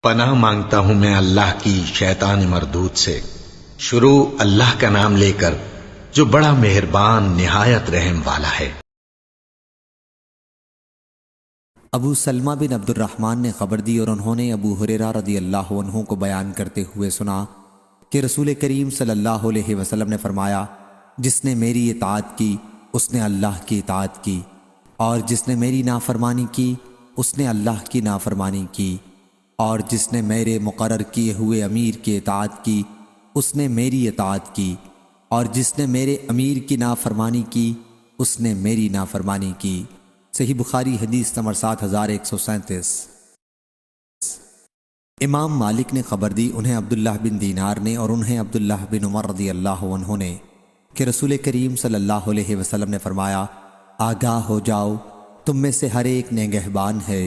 پناہ مانگتا ہوں میں اللہ کی شیطان مردود سے۔ شروع اللہ کا نام لے کر جو بڑا مہربان نہایت رحم والا ہے۔ ابو سلمہ بن عبد الرحمن نے خبر دی اور انہوں نے ابو ہریرہ رضی اللہ عنہ کو بیان کرتے ہوئے سنا کہ رسول کریم صلی اللہ علیہ وسلم نے فرمایا، جس نے میری اطاعت کی اس نے اللہ کی اطاعت کی، اور جس نے میری نافرمانی کی اس نے اللہ کی نافرمانی کی، اور جس نے میرے مقرر کیے ہوئے امیر کی اطاعت کی اس نے میری اطاعت کی، اور جس نے میرے امیر کی نافرمانی کی اس نے میری نافرمانی کی۔ صحیح بخاری حدیث نمبر 7137۔ امام مالک نے خبر دی، انہیں عبداللہ بن دینار نے اور انہیں عبداللہ بن عمر رضی اللہ عنہ نے، کہ رسول کریم صلی اللہ علیہ وسلم نے فرمایا، آگاہ ہو جاؤ، تم میں سے ہر ایک نگہبان ہے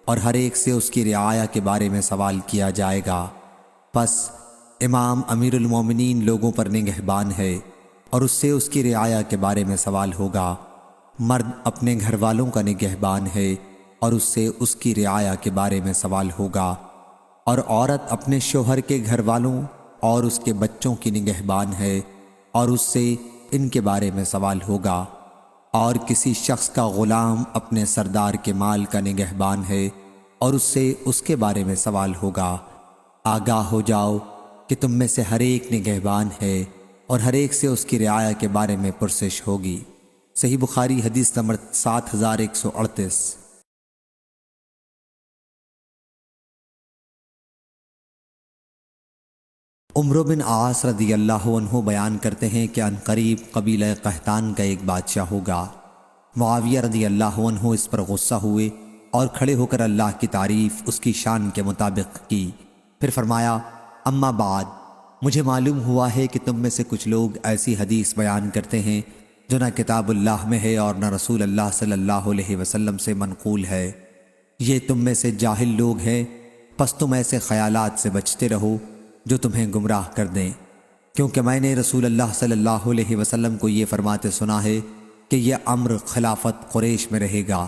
اور ہر ایک سے اس کی رعایا کے بارے میں سوال کیا جائے گا۔ پس امام امیر المومنین لوگوں پر نگہبان ہے اور اس سے اس کی رعایا کے بارے میں سوال ہوگا۔ مرد اپنے گھر والوں کا نگہبان ہے اور اس سے اس کی رعایا کے بارے میں سوال ہوگا، اور عورت اپنے شوہر کے گھر والوں اور اس کے بچوں کی نگہبان ہے اور اس سے ان کے بارے میں سوال ہوگا، اور کسی شخص کا غلام اپنے سردار کے مال کا نگہبان ہے اور اس سے اس کے بارے میں سوال ہوگا۔ آگاہ ہو جاؤ کہ تم میں سے ہر ایک نگہبان ہے اور ہر ایک سے اس کی رعایا کے بارے میں پرسش ہوگی۔ صحیح بخاری حدیث نمبر 7138۔ عمرو بن عاص رضی اللہ عنہ بیان کرتے ہیں کہ عنقریب قبیلہ قحطان کا ایک بادشاہ ہوگا۔ معاویہ رضی اللہ عنہ اس پر غصہ ہوئے اور کھڑے ہو کر اللہ کی تعریف اس کی شان کے مطابق کی، پھر فرمایا، اما بعد، مجھے معلوم ہوا ہے کہ تم میں سے کچھ لوگ ایسی حدیث بیان کرتے ہیں جو نہ کتاب اللہ میں ہے اور نہ رسول اللہ صلی اللہ علیہ وسلم سے منقول ہے۔ یہ تم میں سے جاہل لوگ ہیں، پس تم ایسے خیالات سے بچتے رہو جو تمہیں گمراہ کر دیں، کیونکہ میں نے رسول اللہ صلی اللہ علیہ وسلم کو یہ فرماتے سنا ہے کہ یہ امر خلافت قریش میں رہے گا،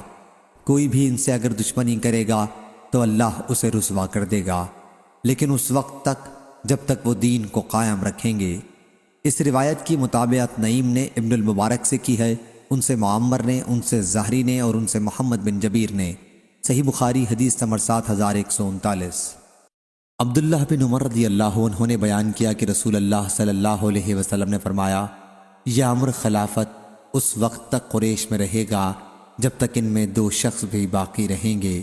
کوئی بھی ان سے اگر دشمنی کرے گا تو اللہ اسے رسوا کر دے گا، لیکن اس وقت تک جب تک وہ دین کو قائم رکھیں گے۔ اس روایت کی مطابقت نعیم نے ابن المبارک سے کی ہے، ان سے معمر نے، ان سے زہری نے اور ان سے محمد بن جبیر نے۔ صحیح بخاری حدیث نمبر 7139۔ عبداللہ بن عمر رضی اللہ عنہ نے بیان کیا کہ رسول اللہ صلی اللہ علیہ وسلم نے فرمایا، یہ امر خلافت اس وقت تک قریش میں رہے گا جب تک ان میں 2 شخص بھی باقی رہیں گے۔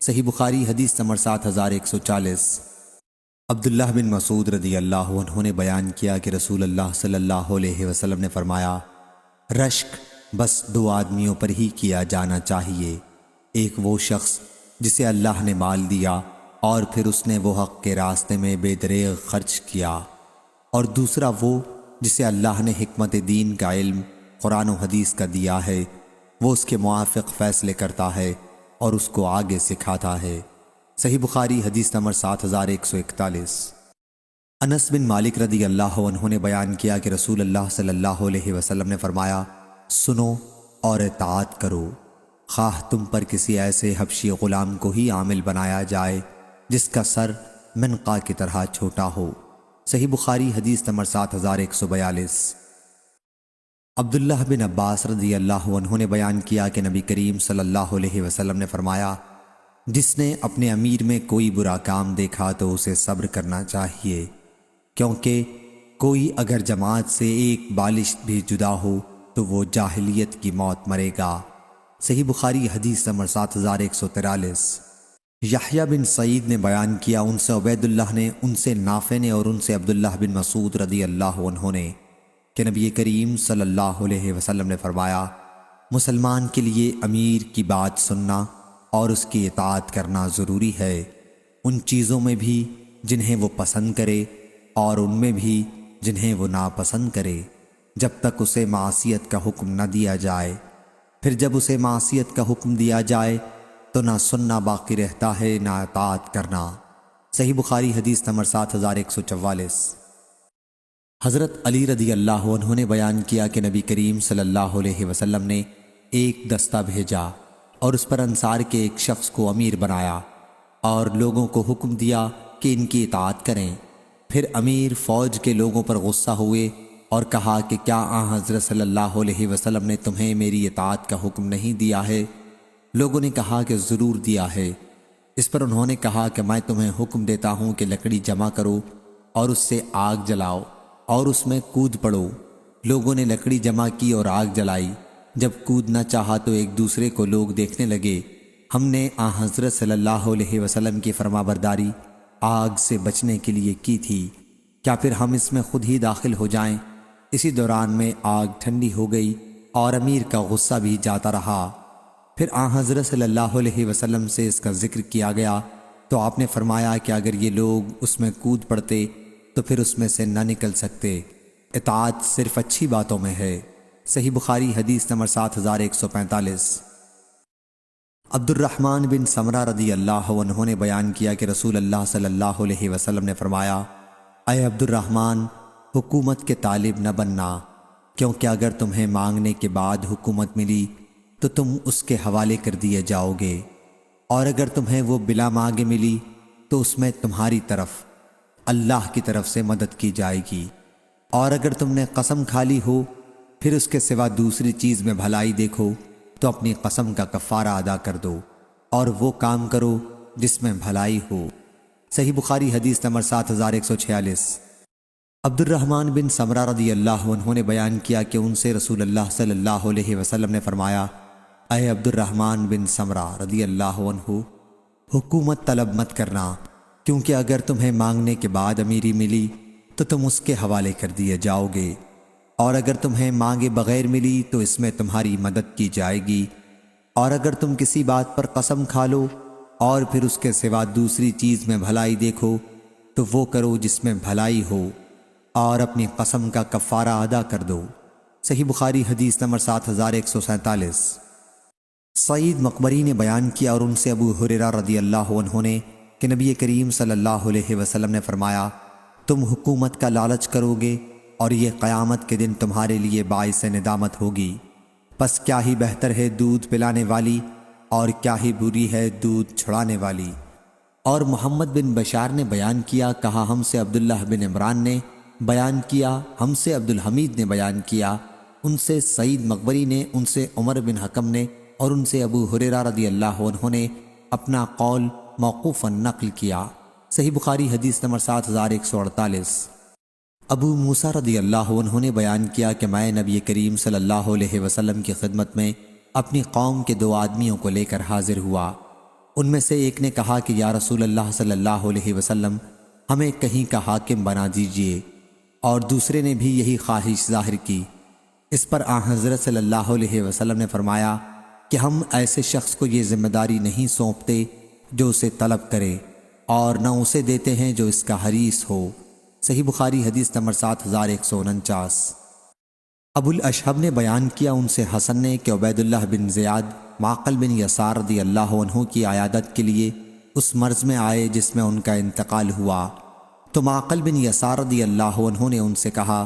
صحیح بخاری حدیث نمبر 7140۔ عبداللہ بن مسعود رضی اللہ عنہ نے بیان کیا کہ رسول اللہ صلی اللہ علیہ وسلم نے فرمایا، رشک بس 2 آدمیوں پر ہی کیا جانا چاہیے، ایک وہ شخص جسے اللہ نے مال دیا اور پھر اس نے وہ حق کے راستے میں بے دریغ خرچ کیا، اور دوسرا وہ جسے اللہ نے حکمت دین کا علم قرآن و حدیث کا دیا ہے، وہ اس کے موافق فیصلے کرتا ہے اور اس کو آگے سکھاتا ہے۔ صحیح بخاری حدیث نمبر 7141۔ انس بن مالک رضی اللہ عنہ نے بیان کیا کہ رسول اللہ صلی اللہ علیہ وسلم نے فرمایا، سنو اور اطاعت کرو، خواہ تم پر کسی ایسے حبشی غلام کو ہی عامل بنایا جائے جس کا سر منقا کی طرح چھوٹا ہو۔ صحیح بخاری حدیث نمبر 7142۔ عبداللہ بن عباس رضی اللہ عنہ نے بیان کیا کہ نبی کریم صلی اللہ علیہ وسلم نے فرمایا، جس نے اپنے امیر میں کوئی برا کام دیکھا تو اسے صبر کرنا چاہیے، کیونکہ کوئی اگر جماعت سے ایک بالش بھی جدا ہو تو وہ جاہلیت کی موت مرے گا۔ صحیح بخاری حدیث نمبر 7143۔ یحییٰ بن سعید نے بیان کیا، ان سے عبید اللہ نے، ان سے نافع نے اور ان سے عبداللہ بن مسعود رضی اللہ عنہ نے، کہ نبی کریم صلی اللہ علیہ وسلم نے فرمایا، مسلمان کے لیے امیر کی بات سننا اور اس کی اطاعت کرنا ضروری ہے، ان چیزوں میں بھی جنہیں وہ پسند کرے اور ان میں بھی جنہیں وہ ناپسند کرے، جب تک اسے معصیت کا حکم نہ دیا جائے، پھر جب اسے معصیت کا حکم دیا جائے تو نہ سننا باقی رہتا ہے نہ اطاعت کرنا۔ صحیح بخاری حدیث نمبر 7144۔ حضرت علی رضی اللہ عنہ نے بیان کیا کہ نبی کریم صلی اللہ علیہ وسلم نے ایک دستہ بھیجا اور اس پر انصار کے ایک شخص کو امیر بنایا، اور لوگوں کو حکم دیا کہ ان کی اطاعت کریں۔ پھر امیر فوج کے لوگوں پر غصہ ہوئے اور کہا کہ کیا حضرت صلی اللہ علیہ وسلم نے تمہیں میری اطاعت کا حکم نہیں دیا ہے؟ لوگوں نے کہا کہ ضرور دیا ہے۔ اس پر انہوں نے کہا کہ میں تمہیں حکم دیتا ہوں کہ لکڑی جمع کرو اور اس سے آگ جلاؤ اور اس میں کود پڑو۔ لوگوں نے لکڑی جمع کی اور آگ جلائی۔ جب کودنا چاہا تو ایک دوسرے کو لوگ دیکھنے لگے۔ ہم نے حضرت صلی اللہ علیہ وسلم کی فرما برداری آگ سے بچنے کے لیے کی تھی، کیا پھر ہم اس میں خود ہی داخل ہو جائیں؟ اسی دوران میں آگ ٹھنڈی ہو گئی اور امیر کا غصہ بھی جاتا رہا۔ پھر حضرت صلی اللہ علیہ وسلم سے اس کا ذکر کیا گیا تو آپ نے فرمایا کہ اگر یہ لوگ اس میں کود پڑتے تو پھر اس میں سے نہ نکل سکتے۔ اطاعت صرف اچھی باتوں میں ہے۔ صحیح بخاری حدیث نمبر 7145۔ عبد الرحمن بن سمرہ رضی اللہ عنہ نے بیان کیا کہ رسول اللہ صلی اللہ علیہ وسلم نے فرمایا، اے عبد الرحمن، حکومت کے طالب نہ بننا، کیونکہ اگر تمہیں مانگنے کے بعد حکومت ملی تو تم اس کے حوالے کر دیے جاؤ گے، اور اگر تمہیں وہ بلا مانگے ملی تو اس میں تمہاری طرف اللہ کی طرف سے مدد کی جائے گی، اور اگر تم نے قسم کھا لی ہو پھر اس کے سوا دوسری چیز میں بھلائی دیکھو تو اپنی قسم کا کفارہ ادا کر دو اور وہ کام کرو جس میں بھلائی ہو۔ صحیح بخاری حدیث نمبر 7146۔ عبد الرحمن بن سمرہ رضی اللہ عنہ نے بیان کیا کہ ان سے رسول اللہ صلی اللہ علیہ وسلم نے فرمایا، اے عبد الرحمن بن سمرہ رضی اللہ عنہ، حکومت طلب مت کرنا، کیونکہ اگر تمہیں مانگنے کے بعد امیری ملی تو تم اس کے حوالے کر دیے جاؤ گے، اور اگر تمہیں مانگے بغیر ملی تو اس میں تمہاری مدد کی جائے گی، اور اگر تم کسی بات پر قسم کھا لو اور پھر اس کے سوا دوسری چیز میں بھلائی دیکھو تو وہ کرو جس میں بھلائی ہو، اور اپنی قسم کا کفارہ ادا کر دو۔ صحیح بخاری حدیث نمبر 7147۔ سعید مقبری نے بیان کیا اور ان سے ابو ہریرہ رضی اللہ عنہ نے کہ نبی کریم صلی اللہ علیہ وسلم نے فرمایا، تم حکومت کا لالچ کرو گے اور یہ قیامت کے دن تمہارے لیے باعث ندامت ہوگی، پس کیا ہی بہتر ہے دودھ پلانے والی اور کیا ہی بری ہے دودھ چھڑانے والی۔ اور محمد بن بشار نے بیان کیا، کہا ہم سے عبداللہ بن عمران نے بیان کیا، ہم سے عبد الحمید نے بیان کیا، ان سے سعید مقبری نے، ان سے عمر بن حکم نے، اور ان سے ابو ہریرہ رضی اللہ عنہ نے اپنا قول موقوفاً نقل کیا۔ صحیح بخاری حدیث نمبر 7148۔ ابو موسیٰ رضی اللہ عنہ نے بیان کیا کہ میں نبی کریم صلی اللہ علیہ وسلم کی خدمت میں اپنی قوم کے 2 آدمیوں کو لے کر حاضر ہوا۔ ان میں سے ایک نے کہا کہ یا رسول اللہ صلی اللہ علیہ وسلم، ہمیں کہیں کا حاکم بنا دیجئے، اور دوسرے نے بھی یہی خواہش ظاہر کی۔ اس پر حضرت صلی اللہ علیہ وسلم نے فرمایا کہ ہم ایسے شخص کو یہ ذمہ داری نہیں سونپتے جو اسے طلب کرے، اور نہ اسے دیتے ہیں جو اس کا حریص ہو۔ صحیح بخاری حدیث نمبر 7149۔ ابو الاشہب نے بیان کیا، ان سے حسن نے کہ عبید اللہ بن زیاد معقل بن یسار رضی اللہ عنہ کی عیادت کے لیے اس مرض میں آئے جس میں ان کا انتقال ہوا، تو معقل بن یسار رضی اللہ عنہ نے ان سے کہا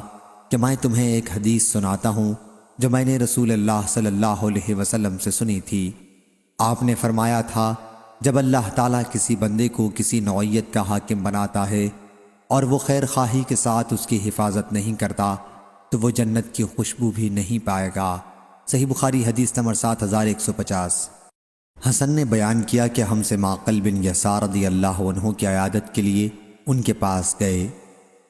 کہ میں تمہیں ایک حدیث سناتا ہوں جو میں نے رسول اللہ صلی اللہ علیہ وسلم سے سنی تھی۔ آپ نے فرمایا تھا، جب اللہ تعالیٰ کسی بندے کو کسی نوعیت کا حاکم بناتا ہے اور وہ خیر خواہی کے ساتھ اس کی حفاظت نہیں کرتا تو وہ جنت کی خوشبو بھی نہیں پائے گا۔ صحیح بخاری حدیث نمبر 7150۔ حسن نے بیان کیا کہ ہم سے معقل بن یسار رضی اللہ عنہ کی عیادت کے لیے ان کے پاس گئے،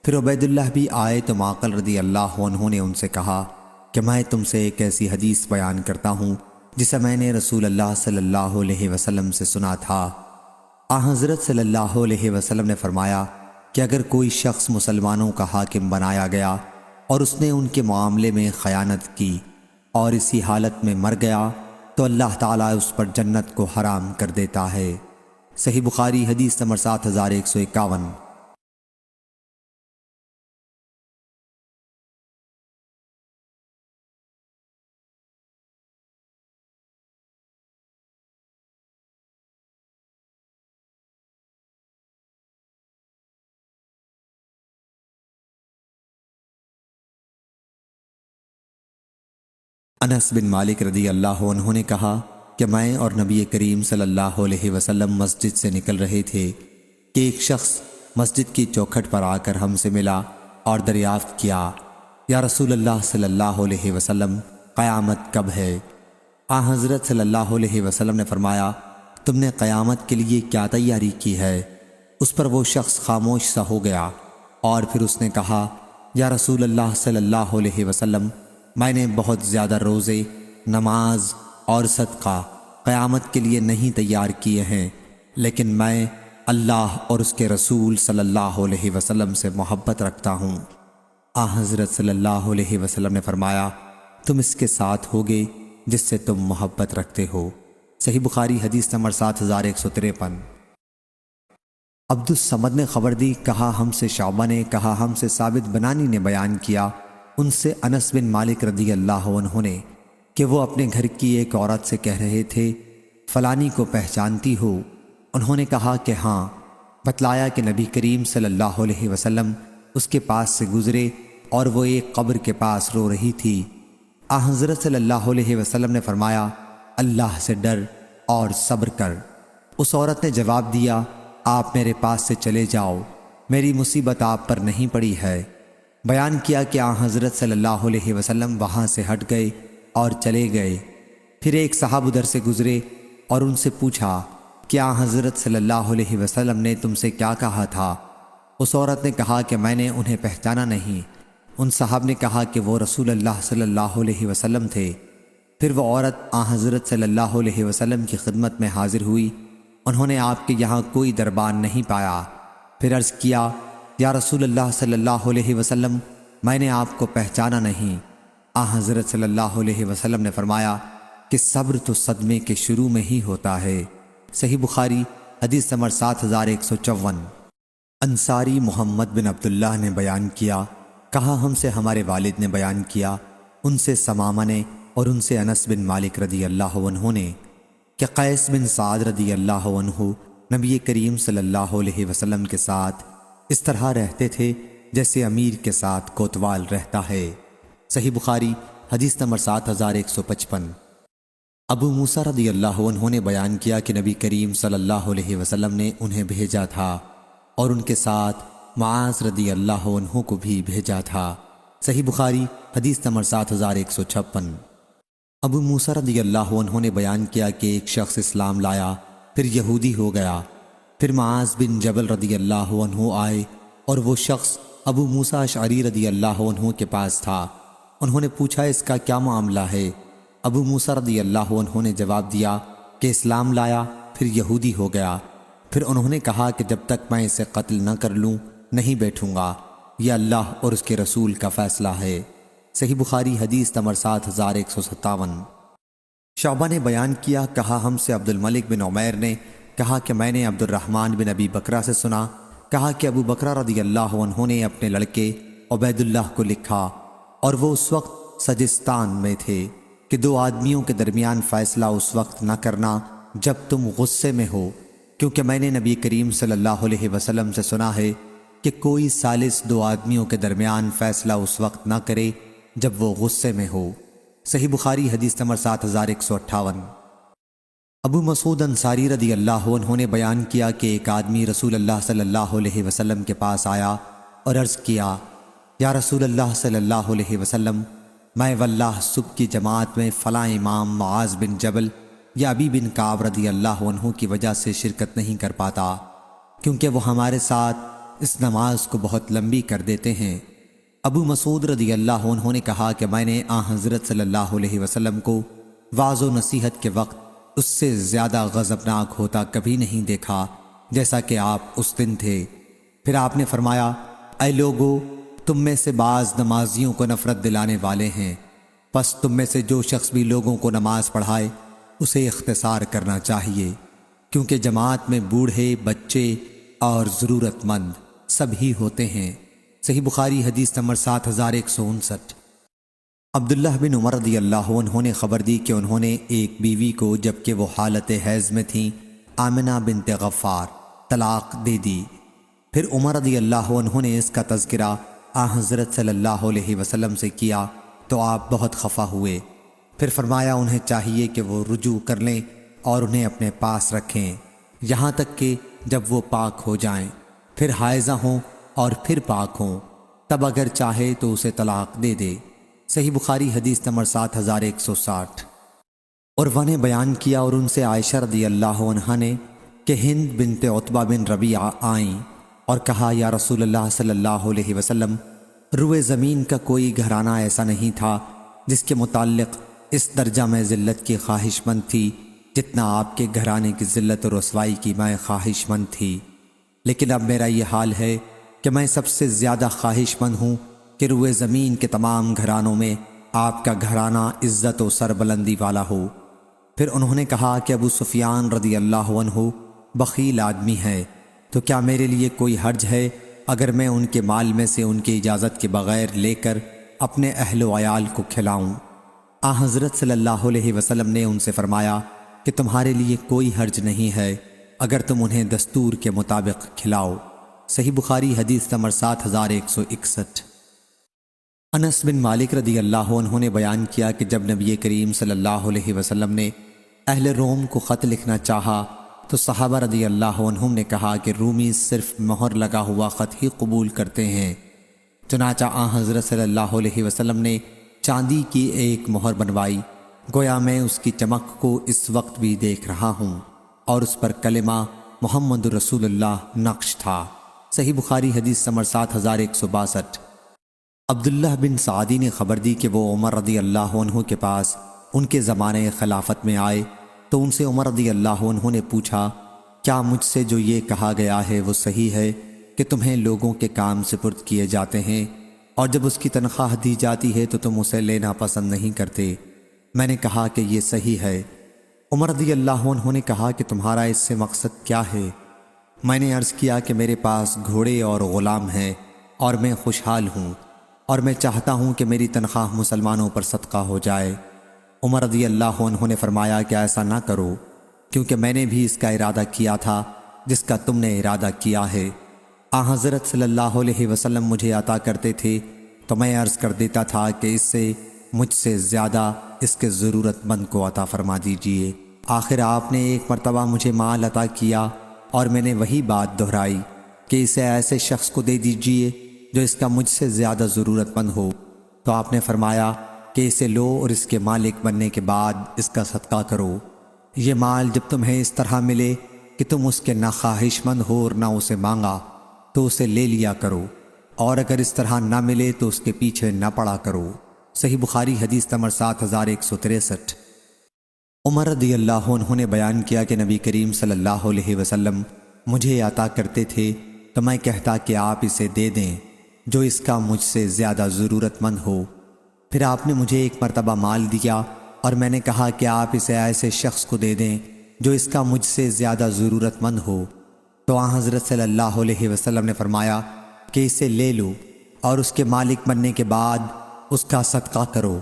پھر عبید اللہ بھی آئے تو معقل رضی اللہ عنہ نے ان سے کہا کہ میں تم سے ایک ایسی حدیث بیان کرتا ہوں جسے میں نے رسول اللہ صلی اللہ علیہ وسلم سے سنا تھا۔ حضرت صلی اللہ علیہ وسلم نے فرمایا کہ اگر کوئی شخص مسلمانوں کا حاکم بنایا گیا اور اس نے ان کے معاملے میں خیانت کی اور اسی حالت میں مر گیا تو اللہ تعالیٰ اس پر جنت کو حرام کر دیتا ہے۔ صحیح بخاری حدیث نمبر 7151۔ انس بن مالک رضی اللہ عنہ نے کہا کہ میں اور نبی کریم صلی اللہ علیہ وسلم مسجد سے نکل رہے تھے کہ ایک شخص مسجد کی چوکھٹ پر آ کر ہم سے ملا اور دریافت کیا، یا رسول اللہ صلی اللہ علیہ وسلم، قیامت کب ہے؟ حضرت صلی اللہ علیہ وسلم نے فرمایا، تم نے قیامت کے لیے کیا تیاری کی ہے؟ اس پر وہ شخص خاموش سا ہو گیا اور پھر اس نے کہا، یا رسول اللہ صلی اللہ علیہ وسلم، میں نے بہت زیادہ روزے، نماز اور صدقہ قیامت کے لیے نہیں تیار کیے ہیں، لیکن میں اللہ اور اس کے رسول صلی اللہ علیہ وسلم سے محبت رکھتا ہوں۔ حضرت صلی اللہ علیہ وسلم نے فرمایا، تم اس کے ساتھ ہوگے جس سے تم محبت رکھتے ہو۔ صحیح بخاری حدیث نمبر 7153۔ عبد الصمد نے خبر دی، کہا ہم سے شعبہ نے، کہا ہم سے ثابت بنانی نے بیان کیا، ان سے انس بن مالک رضی اللہ عنہ نے، کہ وہ اپنے گھر کی ایک عورت سے کہہ رہے تھے، فلانی کو پہچانتی ہو؟ انہوں نے کہا کہ ہاں۔ بتلایا کہ نبی کریم صلی اللہ علیہ وسلم اس کے پاس سے گزرے اور وہ ایک قبر کے پاس رو رہی تھی۔ حضرت صلی اللہ علیہ وسلم نے فرمایا، اللہ سے ڈر اور صبر کر۔ اس عورت نے جواب دیا، آپ میرے پاس سے چلے جاؤ، میری مصیبت آپ پر نہیں پڑی ہے۔ بیان کیا کہ حضرت صلی اللہ علیہ وسلم وہاں سے ہٹ گئے اور چلے گئے۔ پھر ایک صاحب ادھر سے گزرے اور ان سے پوچھا، کیا حضرت صلی اللہ علیہ وسلم نے تم سے کیا کہا تھا؟ اس عورت نے کہا کہ میں نے انہیں پہچانا نہیں۔ ان صاحب نے کہا کہ وہ رسول اللہ صلی اللہ علیہ وسلم تھے۔ پھر وہ عورت حضرت صلی اللہ علیہ وسلم کی خدمت میں حاضر ہوئی۔ انہوں نے آپ کے یہاں کوئی دربان نہیں پایا۔ پھر عرض کیا، یا رسول اللہ صلی اللہ علیہ وسلم، میں نے آپ کو پہچانا نہیں۔ حضرت صلی اللہ علیہ وسلم نے فرمایا کہ صبر تو صدمے کے شروع میں ہی ہوتا ہے۔ صحیح بخاری حدیث نمبر 7154۔ انصاری محمد بن عبداللہ نے بیان کیا، کہا ہم سے ہمارے والد نے بیان کیا، ان سے سمامہ نے اور ان سے انس بن مالک رضی اللہ عنہ نے، کہ قیس بن سعد رضی اللہ عنہ نبی کریم صلی اللہ علیہ وسلم کے ساتھ اس طرح رہتے تھے جیسے امیر کے ساتھ کوتوال رہتا ہے۔ صحیح بخاری حدیث نمبر 7155۔ ابو موسیٰ رضی اللہ عنہ نے بیان کیا کہ نبی کریم صلی اللہ علیہ وسلم نے انہیں بھیجا تھا اور ان کے ساتھ معاذ رضی اللہ عنہ کو بھی بھیجا تھا۔ صحیح بخاری حدیث نمبر 7156۔ ابو موسیٰ رضی اللہ عنہ نے بیان کیا کہ ایک شخص اسلام لایا، پھر یہودی ہو گیا۔ پھر معاذ بن جبل رضی اللہ عنہ آئے اور وہ شخص ابو موسیٰ اشعری رضی اللہ عنہ کے پاس تھا۔ انہوں نے پوچھا، اس کا کیا معاملہ ہے؟ ابو موسیٰ رضی اللہ عنہ نے جواب دیا کہ اسلام لایا، پھر یہودی ہو گیا۔ پھر انہوں نے کہا کہ جب تک میں اسے قتل نہ کر لوں نہیں بیٹھوں گا، یہ اللہ اور اس کے رسول کا فیصلہ ہے۔ صحیح بخاری حدیث نمبر 7157۔ شعبہ نے بیان کیا، کہا ہم سے عبد الملک بن عمیر نے، کہا کہ میں نے عبد الرحمن بن ابی بکرہ سے سنا، کہا کہ ابو بکرہ رضی اللہ عنہ نے اپنے لڑکے عبید اللہ کو لکھا، اور وہ اس وقت سجستان میں تھے، کہ دو آدمیوں کے درمیان فیصلہ اس وقت نہ کرنا جب تم غصے میں ہو، کیونکہ میں نے نبی کریم صلی اللہ علیہ وسلم سے سنا ہے کہ کوئی ثالث دو آدمیوں کے درمیان فیصلہ اس وقت نہ کرے جب وہ غصے میں ہو۔ صحیح بخاری حدیث نمبر 7158۔ ابو مسعود انصاری رضی اللہ عنہ نے بیان کیا کہ ایک آدمی رسول اللہ صلی اللہ علیہ وسلم کے پاس آیا اور عرض کیا، یا رسول اللہ صلی اللہ علیہ وسلم، میں واللہ صبح کی جماعت میں فلاں امام معاذ بن جبل یا ابی بن کعب رضی اللہ عنہ کی وجہ سے شرکت نہیں کر پاتا، کیونکہ وہ ہمارے ساتھ اس نماز کو بہت لمبی کر دیتے ہیں۔ ابو مسعود رضی اللہ عنہ نے کہا کہ میں نے حضرت صلی اللہ علیہ وسلم کو واعظ و نصیحت کے وقت اس سے زیادہ غضبناک ہوتا کبھی نہیں دیکھا جیسا کہ آپ اس دن تھے۔ پھر آپ نے فرمایا، اے لوگو، تم میں سے بعض نمازیوں کو نفرت دلانے والے ہیں، پس تم میں سے جو شخص بھی لوگوں کو نماز پڑھائے اسے اختصار کرنا چاہیے، کیونکہ جماعت میں بوڑھے، بچے اور ضرورت مند سب ہی ہوتے ہیں۔ صحیح بخاری حدیث نمبر 7159۔ عبداللہ بن عمر رضی اللہ عنہ نے خبر دی کہ انہوں نے ایک بیوی کو جبکہ وہ حالت حیض میں تھیں، آمنہ بنت غفار، طلاق دے دی۔ پھر عمر رضی اللہ عنہ نے اس کا تذکرہ حضرت صلی اللہ علیہ وسلم سے کیا تو آپ بہت خفا ہوئے پھر فرمایا انہیں چاہیے کہ وہ رجوع کر لیں اور انہیں اپنے پاس رکھیں یہاں تک کہ جب وہ پاک ہو جائیں، پھر حائضہ ہوں اور پھر پاک ہوں، تب اگر چاہے تو اسے طلاق دے دے۔ صحیح بخاری حدیث نمبر 7160۔ عروہ نے بیان کیا اور ان سے عائشہ رضی اللہ عنہا نے کہ ہند بنت عتبہ بن ربیعہ آئیں اور کہا یا رسول اللہ صلی اللہ علیہ وسلم، روئے زمین کا کوئی گھرانہ ایسا نہیں تھا جس کے متعلق اس درجہ میں ذلت کی خواہش مند تھی جتنا آپ کے گھرانے کی ذلت اور رسوائی کی میں خواہش مند تھی، لیکن اب میرا یہ حال ہے کہ میں سب سے زیادہ خواہش مند ہوں کہ روئے زمین کے تمام گھرانوں میں آپ کا گھرانہ عزت و سربلندی والا ہو۔ پھر انہوں نے کہا کہ ابو سفیان رضی اللہ عنہ بخیل آدمی ہے، تو کیا میرے لیے کوئی حرج ہے اگر میں ان کے مال میں سے ان کی اجازت کے بغیر لے کر اپنے اہل و عیال کو کھلاؤں؟ حضرت صلی اللہ علیہ وسلم نے ان سے فرمایا کہ تمہارے لیے کوئی حرج نہیں ہے اگر تم انہیں دستور کے مطابق کھلاؤ۔ صحیح بخاری حدیث نمبر 7161۔ انس بن مالک رضی اللہ عنہ نے بیان کیا کہ جب نبی کریم صلی اللہ علیہ وسلم نے اہل روم کو خط لکھنا چاہا تو صحابہ رضی اللہ عنہم نے کہا کہ رومی صرف مہر لگا ہوا خط ہی قبول کرتے ہیں۔ چنانچہ حضرت صلی اللہ علیہ وسلم نے چاندی کی ایک مہر بنوائی، گویا میں اس کی چمک کو اس وقت بھی دیکھ رہا ہوں، اور اس پر کلمہ محمد رسول اللہ نقش تھا۔ صحیح بخاری حدیث نمبر 7162۔ عبداللہ بن سعدی نے خبر دی کہ وہ عمر رضی اللہ عنہ کے پاس ان کے زمانے خلافت میں آئے تو ان سے عمر رضی اللہ عنہ نے پوچھا، کیا مجھ سے جو یہ کہا گیا ہے وہ صحیح ہے کہ تمہیں لوگوں کے کام سپرد کیے جاتے ہیں اور جب اس کی تنخواہ دی جاتی ہے تو تم اسے لینا پسند نہیں کرتے؟ میں نے کہا کہ یہ صحیح ہے۔ عمر رضی اللہ عنہ نے کہا کہ تمہارا اس سے مقصد کیا ہے؟ میں نے عرض کیا کہ میرے پاس گھوڑے اور غلام ہیں اور میں خوشحال ہوں اور میں چاہتا ہوں کہ میری تنخواہ مسلمانوں پر صدقہ ہو جائے۔ عمر رضی اللہ عنہ نے فرمایا کہ ایسا نہ کرو، کیونکہ میں نے بھی اس کا ارادہ کیا تھا جس کا تم نے ارادہ کیا ہے۔ حضرت صلی اللہ علیہ وسلم مجھے عطا کرتے تھے تو میں عرض کر دیتا تھا کہ اس سے مجھ سے زیادہ اس کے ضرورت مند کو عطا فرما دیجئے۔ آخر آپ نے ایک مرتبہ مجھے مال عطا کیا اور میں نے وہی بات دہرائی کہ اسے ایسے شخص کو دے دیجئے جو اس کا مجھ سے زیادہ ضرورت مند ہو، تو آپ نے فرمایا کہ اسے لو اور اس کے مالک بننے کے بعد اس کا صدقہ کرو۔ یہ مال جب تمہیں اس طرح ملے کہ تم اس کے نہ خواہش مند ہو اور نہ اسے مانگا تو اسے لے لیا کرو، اور اگر اس طرح نہ ملے تو اس کے پیچھے نہ پڑا کرو۔ صحیح بخاری حدیث نمبر 7163۔ عمر رضی اللہ عنہ نے بیان کیا کہ نبی کریم صلی اللہ علیہ وسلم مجھے عطا کرتے تھے تو میں کہتا کہ آپ اسے دے دیں جو اس کا مجھ سے زیادہ ضرورت مند ہو۔ پھر آپ نے مجھے ایک مرتبہ مال دیا اور میں نے کہا کہ آپ اسے ایسے شخص کو دے دیں جو اس کا مجھ سے زیادہ ضرورت مند ہو، تو حضرت صلی اللہ علیہ وسلم نے فرمایا کہ اسے لے لو اور اس کے مالک بننے کے بعد اس کا صدقہ کرو۔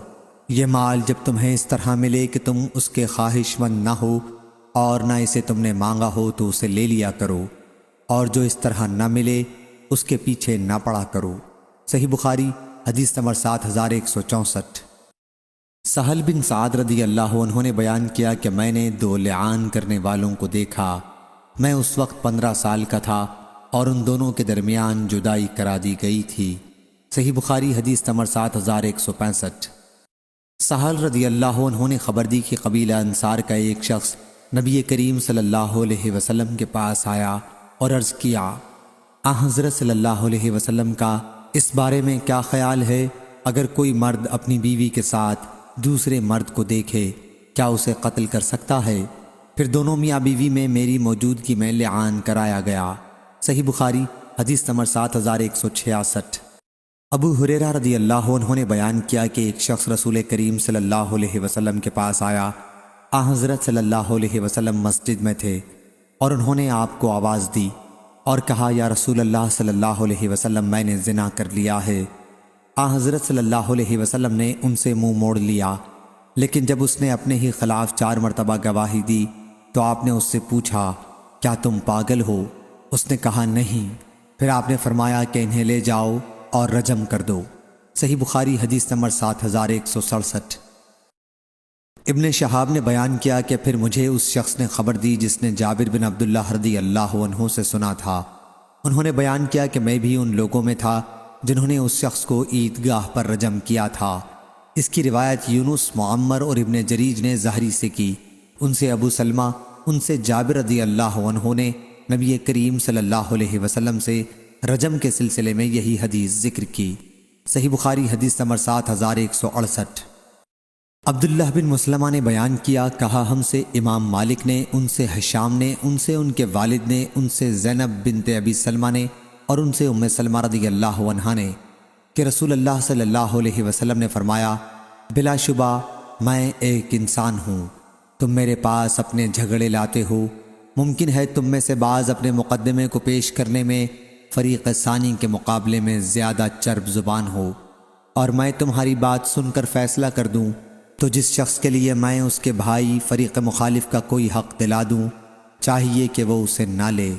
یہ مال جب تمہیں اس طرح ملے کہ تم اس کے خواہش مند نہ ہو اور نہ اسے تم نے مانگا ہو تو اسے لے لیا کرو، اور جو اس طرح نہ ملے اس کے پیچھے نہ پڑا کرو۔ صحیح بخاری حدیث نمبر 7164۔ سہل بن سعد رضی اللہ عنہ نے بیان کیا کہ میں نے 2 لعان کرنے والوں کو دیکھا۔ میں اس وقت 15 سال کا تھا اور ان دونوں کے درمیان جدائی کرا دی گئی تھی۔ صحیح بخاری حدیث نمبر 7165۔ سہل رضی اللہ عنہ نے خبر دی کہ قبیلہ انصار کا ایک شخص نبی کریم صلی اللہ علیہ وسلم کے پاس آیا اور عرض کیا، حضرت صلی اللہ علیہ وسلم کا اس بارے میں کیا خیال ہے؟ اگر کوئی مرد اپنی بیوی کے ساتھ دوسرے مرد کو دیکھے کیا اسے قتل کر سکتا ہے؟ پھر دونوں میاں بیوی میں میری موجودگی میں لعان کرایا گیا۔ صحیح بخاری حدیث نمبر 7166۔ ابو ہریرہ رضی اللہ عنہ نے بیان کیا کہ ایک شخص رسول کریم صلی اللہ علیہ وسلم کے پاس آیا۔ حضرت صلی اللہ علیہ وسلم مسجد میں تھے اور انہوں نے آپ کو آواز دی اور کہا، یا رسول اللہ صلی اللہ علیہ وسلم، میں نے زنا کر لیا ہے۔ حضرت صلی اللہ علیہ وسلم نے ان سے منہ موڑ لیا، لیکن جب اس نے اپنے ہی خلاف 4 مرتبہ گواہی دی تو آپ نے اس سے پوچھا، کیا تم پاگل ہو؟ اس نے کہا نہیں۔ پھر آپ نے فرمایا کہ انہیں لے جاؤ اور رجم کر دو۔ صحیح بخاری حدیث نمبر 7167۔ ابن شہاب نے بیان کیا کہ پھر مجھے اس شخص نے خبر دی جس نے جابر بن عبداللہ رضی اللہ عنہ سے سنا تھا۔ انہوں نے بیان کیا کہ میں بھی ان لوگوں میں تھا جنہوں نے اس شخص کو عیدگاہ پر رجم کیا تھا۔ اس کی روایت یونس، معمر اور ابن جریج نے زہری سے کی، ان سے ابو سلمہ، ان سے جابر رضی اللہ عنہ نے نبی کریم صلی اللہ علیہ وسلم سے رجم کے سلسلے میں یہی حدیث ذکر کی۔ صحیح بخاری حدیث نمبر 7168۔ عبداللہ بن مسلمہ نے بیان کیا، کہا ہم سے امام مالک نے، ان سے ہشام نے، ان سے ان کے والد نے، ان سے زینب بنت ابی سلمہ نے اور ان سے ام سلمہ رضی اللہ عنہا نے کہ رسول اللہ صلی اللہ علیہ وسلم نے فرمایا، بلا شبہ میں ایک انسان ہوں، تم میرے پاس اپنے جھگڑے لاتے ہو، ممکن ہے تم میں سے بعض اپنے مقدمے کو پیش کرنے میں فریق ثانی کے مقابلے میں زیادہ چرب زبان ہو، اور میں تمہاری بات سن کر فیصلہ کر دوں تو جس شخص کے لیے میں اس کے بھائی فریق مخالف کا کوئی حق دلا دوں چاہیے کہ وہ اسے نہ لے،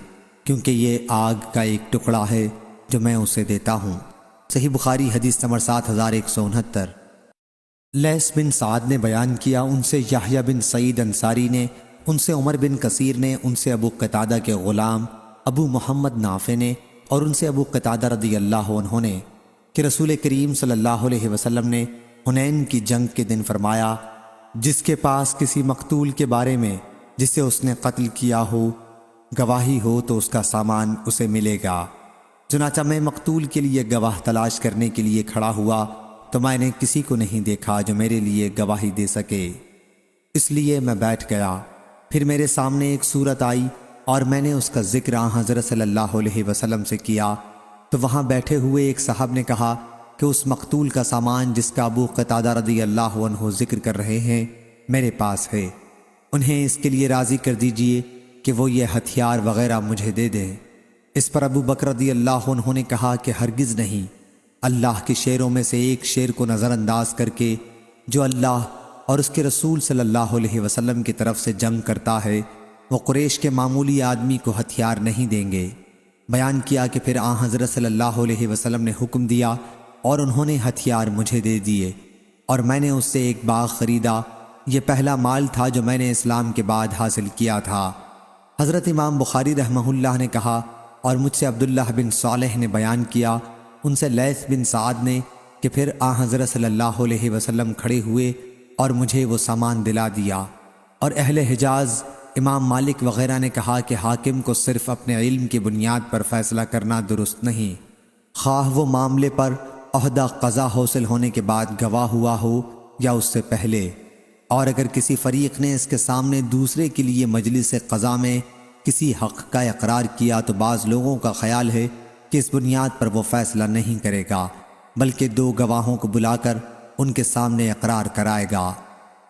کیونکہ یہ آگ کا ایک ٹکڑا ہے جو میں اسے دیتا ہوں۔ صحیح بخاری حدیث نمبر 7169۔ لیث بن سعد نے بیان کیا، ان سے یحییٰ بن سعید انصاری نے، ان سے عمر بن کثیر نے، ان سے ابو قتادہ کے غلام ابو محمد نافع نے اور ان سے ابو قتادہ رضی اللہ عنہ نے کہ رسول کریم صلی اللہ علیہ وسلم نے حنین کی جنگ کے دن فرمایا، جس کے پاس کسی مقتول کے بارے میں جسے اس نے قتل کیا ہو گواہی ہو تو اس کا سامان اسے ملے گا۔ چنانچہ میں مقتول کے لیے گواہ تلاش کرنے کے لیے کھڑا ہوا تو میں نے کسی کو نہیں دیکھا جو میرے لیے گواہی دے سکے، اس لیے میں بیٹھ گیا۔ پھر میرے سامنے ایک صورت آئی اور میں نے اس کا ذکر حضرت صلی اللہ علیہ وسلم سے کیا تو وہاں بیٹھے ہوئے ایک صاحب نے کہا کہ اس مقتول کا سامان جس کا ابو قتادہ رضی اللہ عنہ ذکر کر رہے ہیں میرے پاس ہے، انہیں اس کے لیے راضی کر دیجئے کہ وہ یہ ہتھیار وغیرہ مجھے دے دیں۔ اس پر ابو بکر رضی اللہ عنہ نے کہا کہ ہرگز نہیں، اللہ کے شیروں میں سے ایک شیر کو نظر انداز کر کے جو اللہ اور اس کے رسول صلی اللہ علیہ وسلم کی طرف سے جنگ کرتا ہے وہ قریش کے معمولی آدمی کو ہتھیار نہیں دیں گے۔ بیان کیا کہ پھر حضرت صلی اللہ علیہ وسلم نے حکم دیا اور انہوں نے ہتھیار مجھے دے دیے اور میں نے اس سے ایک باغ خریدا، یہ پہلا مال تھا جو میں نے اسلام کے بعد حاصل کیا تھا۔ حضرت امام بخاری رحمہ اللہ نے کہا، اور مجھ سے عبداللہ بن صالح نے بیان کیا، ان سے لیث بن سعد نے کہ پھر حضرت صلی اللہ علیہ وسلم کھڑے ہوئے اور مجھے وہ سامان دلا دیا۔ اور اہل حجاز امام مالک وغیرہ نے کہا کہ حاکم کو صرف اپنے علم کی بنیاد پر فیصلہ کرنا درست نہیں، خواہ وہ معاملے پر عہدہ قضا حاصل ہونے کے بعد گواہ ہوا ہو یا اس سے پہلے، اور اگر کسی فریق نے اس کے سامنے دوسرے کے لیے مجلس قضا میں کسی حق کا اقرار کیا تو بعض لوگوں کا خیال ہے کہ اس بنیاد پر وہ فیصلہ نہیں کرے گا بلکہ دو گواہوں کو بلا کر ان کے سامنے اقرار کرائے گا۔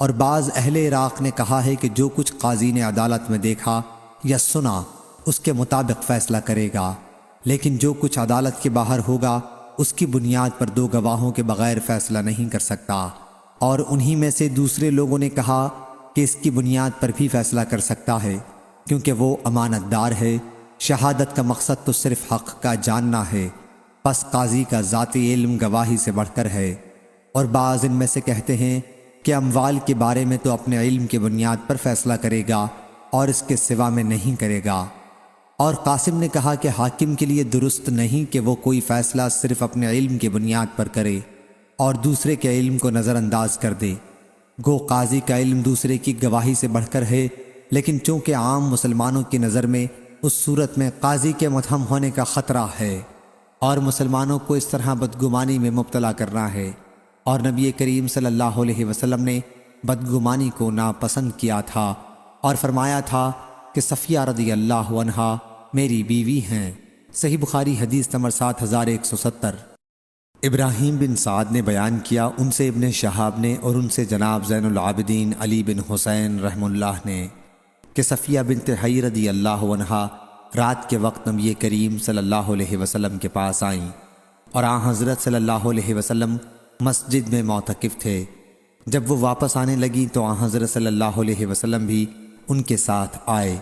اور بعض اہل عراق نے کہا ہے کہ جو کچھ قاضی نے عدالت میں دیکھا یا سنا اس کے مطابق فیصلہ کرے گا، لیکن جو کچھ عدالت کے باہر ہوگا اس کی بنیاد پر دو گواہوں کے بغیر فیصلہ نہیں کر سکتا۔ اور انہی میں سے دوسرے لوگوں نے کہا کہ اس کی بنیاد پر بھی فیصلہ کر سکتا ہے، کیونکہ وہ امانت دار ہے، شہادت کا مقصد تو صرف حق کا جاننا ہے، پس قاضی کا ذاتی علم گواہی سے بڑھ کر ہے۔ اور بعض ان میں سے کہتے ہیں کہ اموال کے بارے میں تو اپنے علم کی بنیاد پر فیصلہ کرے گا اور اس کے سوا میں نہیں کرے گا۔ اور قاسم نے کہا کہ حاکم کے لیے درست نہیں کہ وہ کوئی فیصلہ صرف اپنے علم کی بنیاد پر کرے اور دوسرے کے علم کو نظر انداز کر دے، گو قاضی کا علم دوسرے کی گواہی سے بڑھ کر ہے، لیکن چونکہ عام مسلمانوں کی نظر میں اس صورت میں قاضی کے متہم ہونے کا خطرہ ہے اور مسلمانوں کو اس طرح بدگمانی میں مبتلا کرنا ہے، اور نبی کریم صلی اللہ علیہ وسلم نے بدگمانی کو ناپسند کیا تھا اور فرمایا تھا کہ صفیہ رضی اللہ عنہا میری بیوی ہیں۔ صحیح بخاری حدیث نمبر 7170۔ ابراہیم بن سعد نے بیان کیا، ان سے ابن شہاب نے اور ان سے جناب زین العابدین علی بن حسین رحم اللہ نے کہ صفیہ بنت حی رضی اللہ عنہا رات کے وقت نبی کریم صلی اللہ علیہ وسلم کے پاس آئیں اور حضرت صلی اللہ علیہ وسلم مسجد میں معتکف تھے۔ جب وہ واپس آنے لگیں تو حضرت صلی اللہ علیہ وسلم بھی ان کے ساتھ آئے۔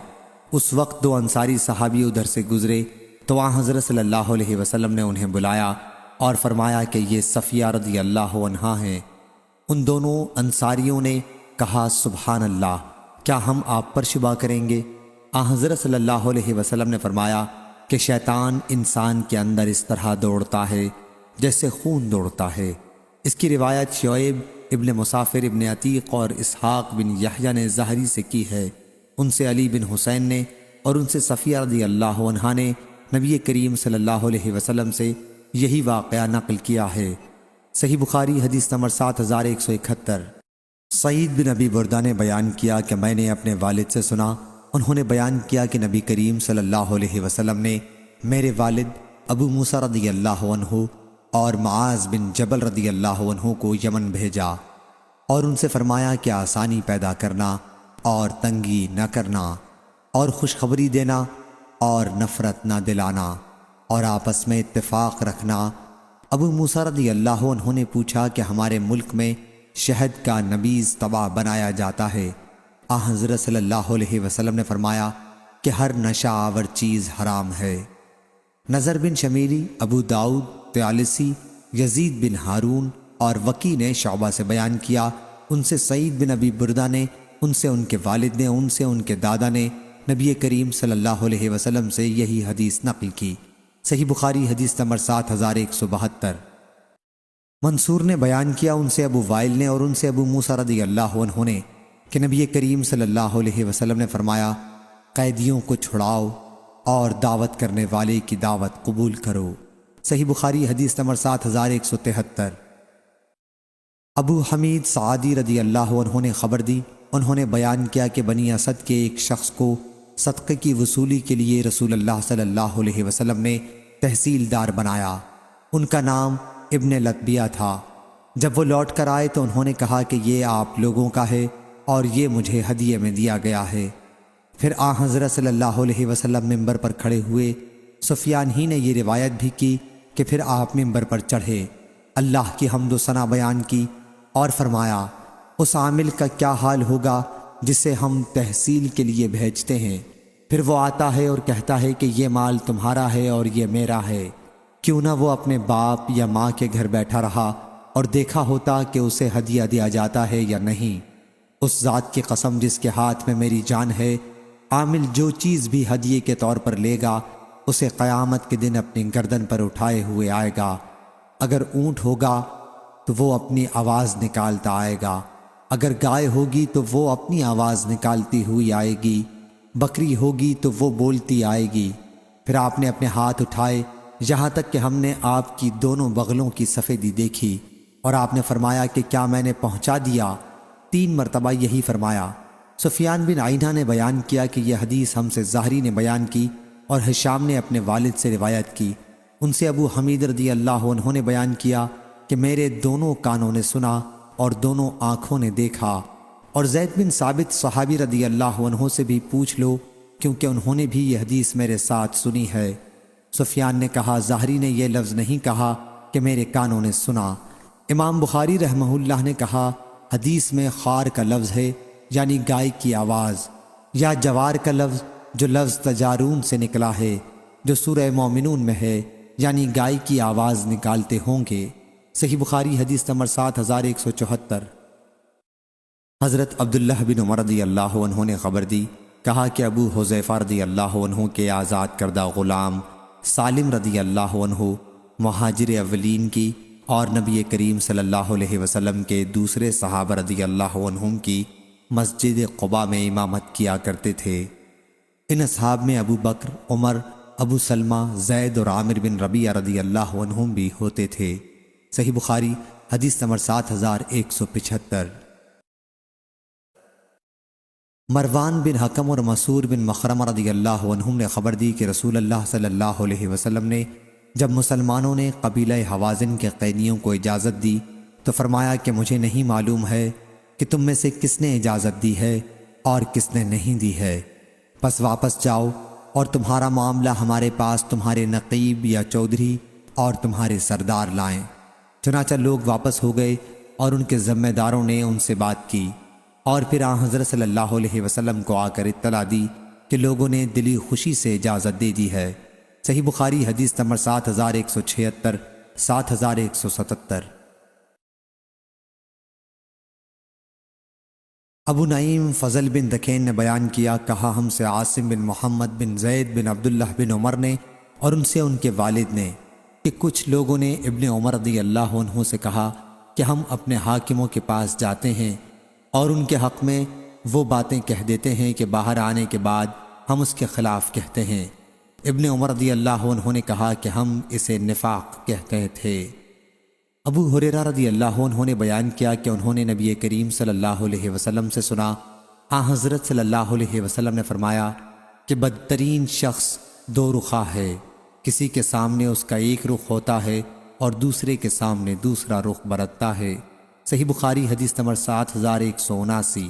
اس وقت دو انصاری صحابی ادھر سے گزرے تو حضرت صلی اللہ علیہ وسلم نے انہیں بلایا اور فرمایا کہ یہ صفیہ رضی اللہ عنہا ہیں۔ ان دونوں انصاریوں نے کہا سبحان اللہ، کیا ہم آپ پر شبہ کریں گے؟ حضرت صلی اللہ علیہ وسلم نے فرمایا کہ شیطان انسان کے اندر اس طرح دوڑتا ہے جیسے خون دوڑتا ہے۔ اس کی روایت شعیب ابن مسافر ابن عتیق اور اسحاق بن یحییٰ نے زہری سے کی ہے، ان سے علی بن حسین نے اور ان سے صفیہ رضی اللہ عنہا نے نبی کریم صلی اللہ علیہ وسلم سے یہی واقعہ نقل کیا ہے۔ صحیح بخاری حدیث نمبر 7171۔ سعید بن ابی بردہ نے بیان کیا کہ میں نے اپنے والد سے سنا، انہوں نے بیان کیا کہ نبی کریم صلی اللہ علیہ وسلم نے میرے والد ابو موسیٰ رضی اللہ عنہ اور معاذ بن جبل رضی اللہ عنہ کو یمن بھیجا اور ان سے فرمایا کہ آسانی پیدا کرنا اور تنگی نہ کرنا اور خوشخبری دینا اور نفرت نہ دلانا اور آپس میں اتفاق رکھنا۔ ابو موسیٰ رضی اللہ عنہ نے پوچھا کہ ہمارے ملک میں شہد کا نبیذ طبع بنایا جاتا ہے؟ حضرت صلی اللہ علیہ وسلم نے فرمایا کہ ہر نشہ آور چیز حرام ہے۔ نظر بن شمیلی، ابو داؤد، طیالسی، یزید بن ہارون اور وکی نے شعبہ سے بیان کیا، ان سے سعید بن ابی بردہ نے، ان سے ان کے والد نے، ان سے ان کے دادا نے نبی کریم صلی اللہ علیہ وسلم سے یہی حدیث نقل کی۔ صحیح بخاری حدیث نمبر 7172۔ منصور نے بیان کیا، ان سے ابو وائل نے اور ان سے ابو موسیٰ رضی اللہ عنہ نے کہ نبی کریم صلی اللہ علیہ وسلم نے فرمایا قیدیوں کو چھڑاؤ اور دعوت کرنے والے کی دعوت قبول کرو۔ صحیح بخاری حدیث نمبر 7173۔ ابو حمید سعادی رضی اللہ عنہ نے خبر دی، انہوں نے بیان کیا کہ بنی اسد کے ایک شخص کو صدقے کی وصولی کے لیے رسول اللہ صلی اللہ علیہ وسلم نے تحصیلدار بنایا۔ ان کا نام ابن لطبیہ تھا۔ جب وہ لوٹ کر آئے تو انہوں نے کہا کہ یہ آپ لوگوں کا ہے اور یہ مجھے ہدیے میں دیا گیا ہے۔ پھر حضرت صلی اللہ علیہ وسلم ممبر پر کھڑے ہوئے۔ سفیان ہی نے یہ روایت بھی کی کہ پھر آپ ممبر پر چڑھے، اللہ کی حمد و ثنا بیان کی اور فرمایا اس عامل کا کیا حال ہوگا جسے ہم تحصیل کے لیے بھیجتے ہیں، پھر وہ آتا ہے اور کہتا ہے کہ یہ مال تمہارا ہے اور یہ میرا ہے۔ کیوں نہ وہ اپنے باپ یا ماں کے گھر بیٹھا رہا اور دیکھا ہوتا کہ اسے ہدیہ دیا جاتا ہے یا نہیں۔ اس ذات کی قسم جس کے ہاتھ میں میری جان ہے، عامل جو چیز بھی ہدیے کے طور پر لے گا اسے قیامت کے دن اپنی گردن پر اٹھائے ہوئے آئے گا۔ اگر اونٹ ہوگا تو وہ اپنی آواز نکالتا آئے گا، اگر گائے ہوگی تو وہ اپنی آواز نکالتی ہوئی آئے گی، بکری ہوگی تو وہ بولتی آئے گی۔ پھر آپ نے اپنے ہاتھ اٹھائے یہاں تک کہ ہم نے آپ کی دونوں بغلوں کی سفیدی دیکھی، اور آپ نے فرمایا کہ کیا میں نے پہنچا دیا؟ 3 مرتبہ یہی فرمایا۔ سفیان بن عینہ نے بیان کیا کہ یہ حدیث ہم سے زہری نے بیان کی اور ہشام نے اپنے والد سے روایت کی، ان سے ابو حمید رضی اللہ عنہ نے بیان کیا کہ میرے دونوں کانوں نے سنا اور دونوں آنکھوں نے دیکھا۔ اور زید بن ثابت صحابی رضی اللہ عنہ سے بھی پوچھ لو کیونکہ انہوں نے بھی یہ حدیث میرے ساتھ سنی ہے۔ سفیان نے کہا زہری نے یہ لفظ نہیں کہا کہ میرے کانوں نے سنا۔ امام بخاری رحمہ اللہ نے کہا حدیث میں خار کا لفظ ہے یعنی گائے کی آواز، یا جوار کا لفظ جو لفظ تجارون سے نکلا ہے جو سورہ مومنون میں ہے، یعنی گائے کی آواز نکالتے ہوں گے۔ صحیح بخاری حدیث نمبر 7174۔ حضرت عبداللہ بن عمر رضی اللہ عنہ نے خبر دی، کہا کہ ابو حذیفہ رضی اللہ عنہ کے آزاد کردہ غلام سالم رضی اللہ عنہ مہاجر اولین کی اور نبی کریم صلی اللہ علیہ وسلم کے دوسرے صحابہ رضی اللہ عنہم کی مسجد قباء میں امامت کیا کرتے تھے۔ ان اصحاب میں ابو بکر، عمر، ابو سلمہ، زید اور عامر بن ربیعہ رضی اللہ عنہم بھی ہوتے تھے۔ صحیح بخاری حدیث نمبر 7175۔ مروان بن حکم اور مسعور بن مخرمہ رضی اللہ عنہم نے خبر دی کہ رسول اللہ صلی اللہ علیہ وسلم نے جب مسلمانوں نے قبیلہ حوازن کے قیدیوں کو اجازت دی تو فرمایا کہ مجھے نہیں معلوم ہے کہ تم میں سے کس نے اجازت دی ہے اور کس نے نہیں دی ہے، پس واپس جاؤ اور تمہارا معاملہ ہمارے پاس تمہارے نقیب یا چودھری اور تمہارے سردار لائیں۔ چنانچہ لوگ واپس ہو گئے اور ان کے ذمہ داروں نے ان سے بات کی، اور پھر حضرت صلی اللہ علیہ وسلم کو آ کر اطلاع دی کہ لوگوں نے دلی خوشی سے اجازت دے دی ہے۔ صحیح بخاری حدیث نمبر 7176، 7177۔ ابو نعیم فضل بن دکین نے بیان کیا، کہا ہم سے عاصم بن محمد بن زید بن عبداللہ بن عمر نے اور ان سے ان کے والد نے کہ کچھ لوگوں نے ابن عمر رضی اللہ عنہ سے کہا کہ ہم اپنے حاکموں کے پاس جاتے ہیں اور ان کے حق میں وہ باتیں کہہ دیتے ہیں کہ باہر آنے کے بعد ہم اس کے خلاف کہتے ہیں۔ ابن عمر رضی اللہ عنہ نے کہا کہ ہم اسے نفاق کہتے تھے۔ ابو ہریرہ رضی اللہ عنہ نے بیان کیا کہ انہوں نے نبی کریم صلی اللہ علیہ وسلم سے سنا، حضرت صلی اللہ علیہ وسلم نے فرمایا کہ بدترین شخص دو رخا ہے، کسی کے سامنے اس کا ایک رخ ہوتا ہے اور دوسرے کے سامنے دوسرا رخ برتتا ہے۔ صحیح بخاری حدیث نمبر 7179۔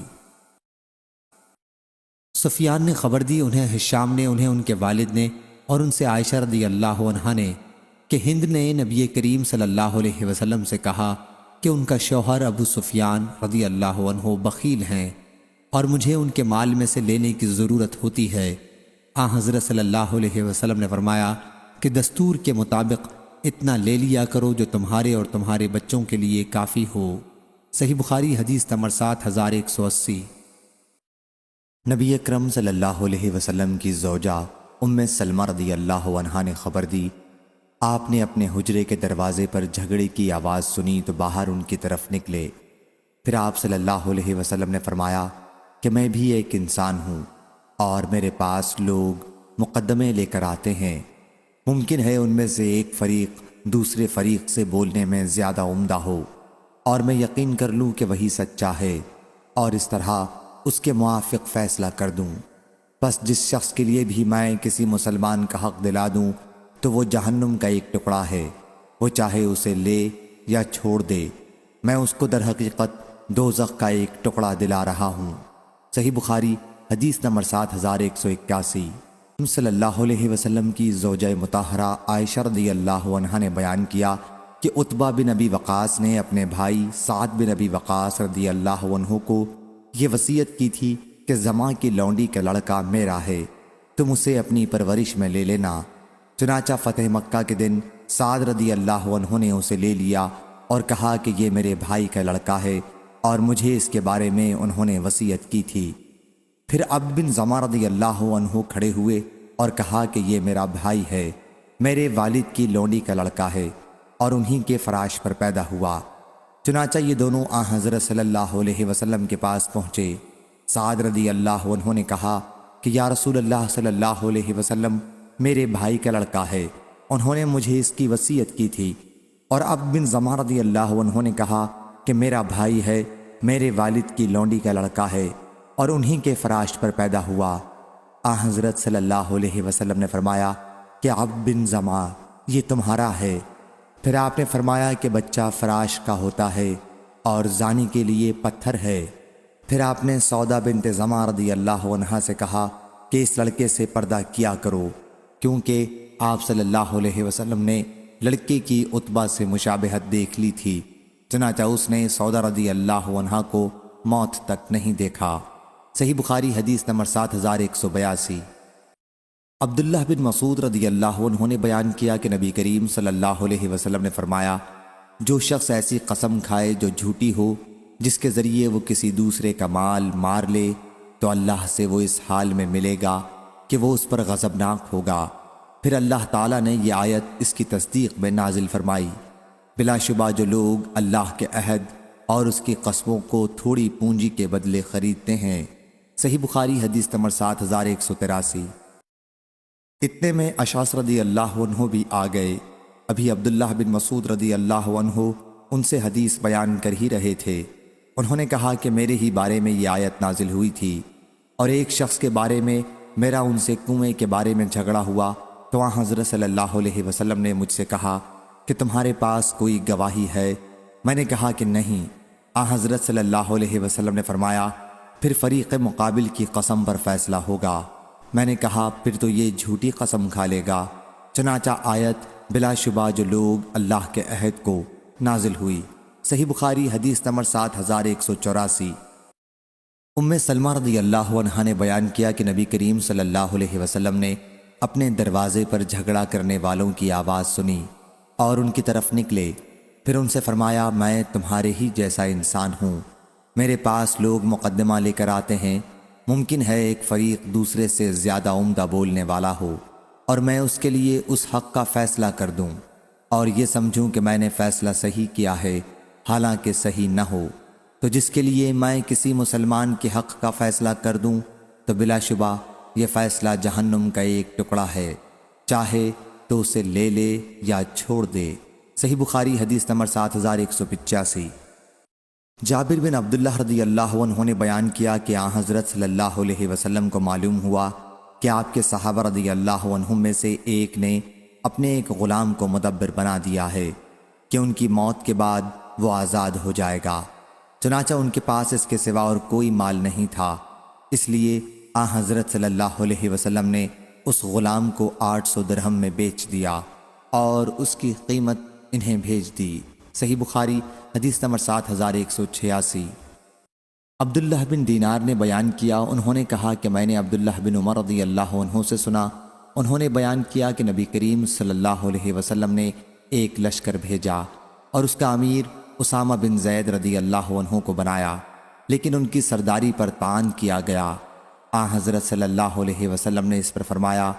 سفیان نے خبر دی، انہیں ہشام نے، انہیں ان کے والد نے اور ان سے عائشہ رضی اللہ عنہا نے کہ ہند نے نبی کریم صلی اللہ علیہ وسلم سے کہا کہ ان کا شوہر ابو سفیان رضی اللہ عنہ بخیل ہیں اور مجھے ان کے مال میں سے لینے کی ضرورت ہوتی ہے۔ حضرت صلی اللہ علیہ وسلم نے فرمایا کہ دستور کے مطابق اتنا لے لیا کرو جو تمہارے اور تمہارے بچوں کے لیے کافی ہو۔ صحیح بخاری حدیث نمبر 7180۔ نبی اکرم صلی اللہ علیہ وسلم کی زوجہ ام سلمہ رضی اللہ عنہا نے خبر دی، آپ نے اپنے حجرے کے دروازے پر جھگڑے کی آواز سنی تو باہر ان کی طرف نکلے۔ پھر آپ صلی اللہ علیہ وسلم نے فرمایا کہ میں بھی ایک انسان ہوں اور میرے پاس لوگ مقدمے لے کر آتے ہیں، ممکن ہے ان میں سے ایک فریق دوسرے فریق سے بولنے میں زیادہ عمدہ ہو اور میں یقین کر لوں کہ وہی سچا ہے اور اس طرح اس کے موافق فیصلہ کر دوں۔ بس جس شخص کے لیے بھی میں کسی مسلمان کا حق دلا دوں تو وہ جہنم کا ایک ٹکڑا ہے، وہ چاہے اسے لے یا چھوڑ دے، میں اس کو در حقیقت دوزخ کا ایک ٹکڑا دلا رہا ہوں۔ صحیح بخاری حدیث نمبر 7181۔ صلی اللہ علیہ وسلم کی زوجہ مطہرہ عائشہ رضی اللہ عنہا نے بیان کیا کہ عتبہ بن ابی وقاص نے اپنے بھائی سعد بن ابی وقاص رضی اللہ عنہ کو یہ وصیت کی تھی کہ زماں کی لونڈی کا لڑکا میرا ہے، تم اسے اپنی پرورش میں لے لینا۔ چنانچہ فتح مکہ کے دن سعد رضی اللہ عنہ نے اسے لے لیا اور کہا کہ یہ میرے بھائی کا لڑکا ہے اور مجھے اس کے بارے میں انہوں نے وصیت کی تھی۔ پھر عبد بن زمہ رضی اللہ عنہ کھڑے ہوئے اور کہا کہ یہ میرا بھائی ہے، میرے والد کی لونڈی کا لڑکا ہے اور انہی کے فراش پر پیدا ہوا۔ چنانچہ یہ دونوں حضرت صلی اللہ علیہ وسلم کے پاس پہنچے۔ سعد رضی اللہ عنہ نے کہا کہ یا رسول اللہ صلی اللہ علیہ وسلم، میرے بھائی کا لڑکا ہے، انہوں نے مجھے اس کی وصیت کی تھی۔ اور عبد بن زمہ رضی اللہ عنہ نے کہا کہ میرا بھائی ہے، میرے والد کی لونڈی کا لڑکا ہے اور انہی کے فراش پر پیدا ہوا۔ حضرت صلی اللہ علیہ وسلم نے فرمایا کہ عبد بن زمہ یہ تمہارا ہے۔ پھر آپ نے فرمایا کہ بچہ فراش کا ہوتا ہے اور زانی کے لیے پتھر ہے۔ پھر آپ نے سودا بنت زمہ رضی اللہ عنہا سے کہا کہ اس لڑکے سے پردہ کیا کرو، کیونکہ آپ صلی اللہ علیہ وسلم نے لڑکے کی عتبہ سے مشابہت دیکھ لی تھی، چنانچہ اس نے سودا رضی اللہ عنہا کو موت تک نہیں دیکھا۔ صحیح بخاری حدیث نمبر 7182۔ عبداللہ بن مسعود رضی اللہ عنہ نے بیان کیا کہ نبی کریم صلی اللہ علیہ وسلم نے فرمایا، جو شخص ایسی قسم کھائے جو جھوٹی ہو، جس کے ذریعے وہ کسی دوسرے کا مال مار لے، تو اللہ سے وہ اس حال میں ملے گا کہ وہ اس پر غضبناک ہوگا۔ پھر اللہ تعالیٰ نے یہ آیت اس کی تصدیق میں نازل فرمائی، بلا شبہ جو لوگ اللہ کے عہد اور اس کی قسموں کو تھوڑی پونجی کے بدلے خریدتے ہیں۔ صحیح بخاری حدیث نمبر 7183۔ اتنے میں اشعث رضی اللہ عنہ بھی آ گئے۔ ابھی عبداللہ بن مسعود رضی اللہ عنہ ان سے حدیث بیان کر ہی رہے تھے۔ انہوں نے کہا کہ میرے ہی بارے میں یہ آیت نازل ہوئی تھی، اور ایک شخص کے بارے میں میرا ان سے کنویں کے بارے میں جھگڑا ہوا تو حضرت صلی اللہ علیہ وسلم نے مجھ سے کہا کہ تمہارے پاس کوئی گواہی ہے؟ میں نے کہا کہ نہیں۔ حضرت صلی اللہ علیہ وسلم نے فرمایا پھر فریق مقابل کی قسم پر فیصلہ ہوگا۔ میں نے کہا پھر تو یہ جھوٹی قسم کھا لے گا۔ چنانچہ آیت بلا شبہ جو لوگ اللہ کے عہد کو نازل ہوئی۔ صحیح بخاری حدیث نمبر 7184۔ ام سلمہ رضی اللہ عنہا نے بیان کیا کہ نبی کریم صلی اللہ علیہ وسلم نے اپنے دروازے پر جھگڑا کرنے والوں کی آواز سنی اور ان کی طرف نکلے، پھر ان سے فرمایا میں تمہارے ہی جیسا انسان ہوں، میرے پاس لوگ مقدمہ لے کر آتے ہیں، ممکن ہے ایک فریق دوسرے سے زیادہ عمدہ بولنے والا ہو اور میں اس کے لیے اس حق کا فیصلہ کر دوں اور یہ سمجھوں کہ میں نے فیصلہ صحیح کیا ہے حالانکہ صحیح نہ ہو، تو جس کے لیے میں کسی مسلمان کے حق کا فیصلہ کر دوں تو بلا شبہ یہ فیصلہ جہنم کا ایک ٹکڑا ہے، چاہے تو اسے لے لے یا چھوڑ دے۔ صحیح بخاری حدیث نمبر 7185۔ جابر بن عبداللہ رضی اللہ عنہ نے بیان کیا کہ آن حضرت صلی اللہ علیہ وسلم کو معلوم ہوا کہ آپ کے صحابہ رضی اللہ عنہم میں سے ایک نے اپنے ایک غلام کو مدبر بنا دیا ہے کہ ان کی موت کے بعد وہ آزاد ہو جائے گا، چنانچہ ان کے پاس اس کے سوا اور کوئی مال نہیں تھا، اس لیے آن حضرت صلی اللہ علیہ وسلم نے اس غلام کو 800 درہم میں بیچ دیا اور اس کی قیمت انہیں بھیج دی۔ صحیح بخاری حدیث نمبر 7186۔ عبداللہ بن دینار نے بیان کیا، انہوں نے کہا کہ میں نے عبداللہ بن عمر رضی اللہ عنہ سے سنا، انہوں نے بیان کیا کہ نبی کریم صلی اللہ علیہ وسلم نے ایک لشکر بھیجا اور اس کا امیر اسامہ بن زید رضی اللہ عنہ کو بنایا، لیکن ان کی سرداری پر طعن کیا گیا۔ آن حضرت صلی اللہ علیہ وسلم نے اس پر فرمایا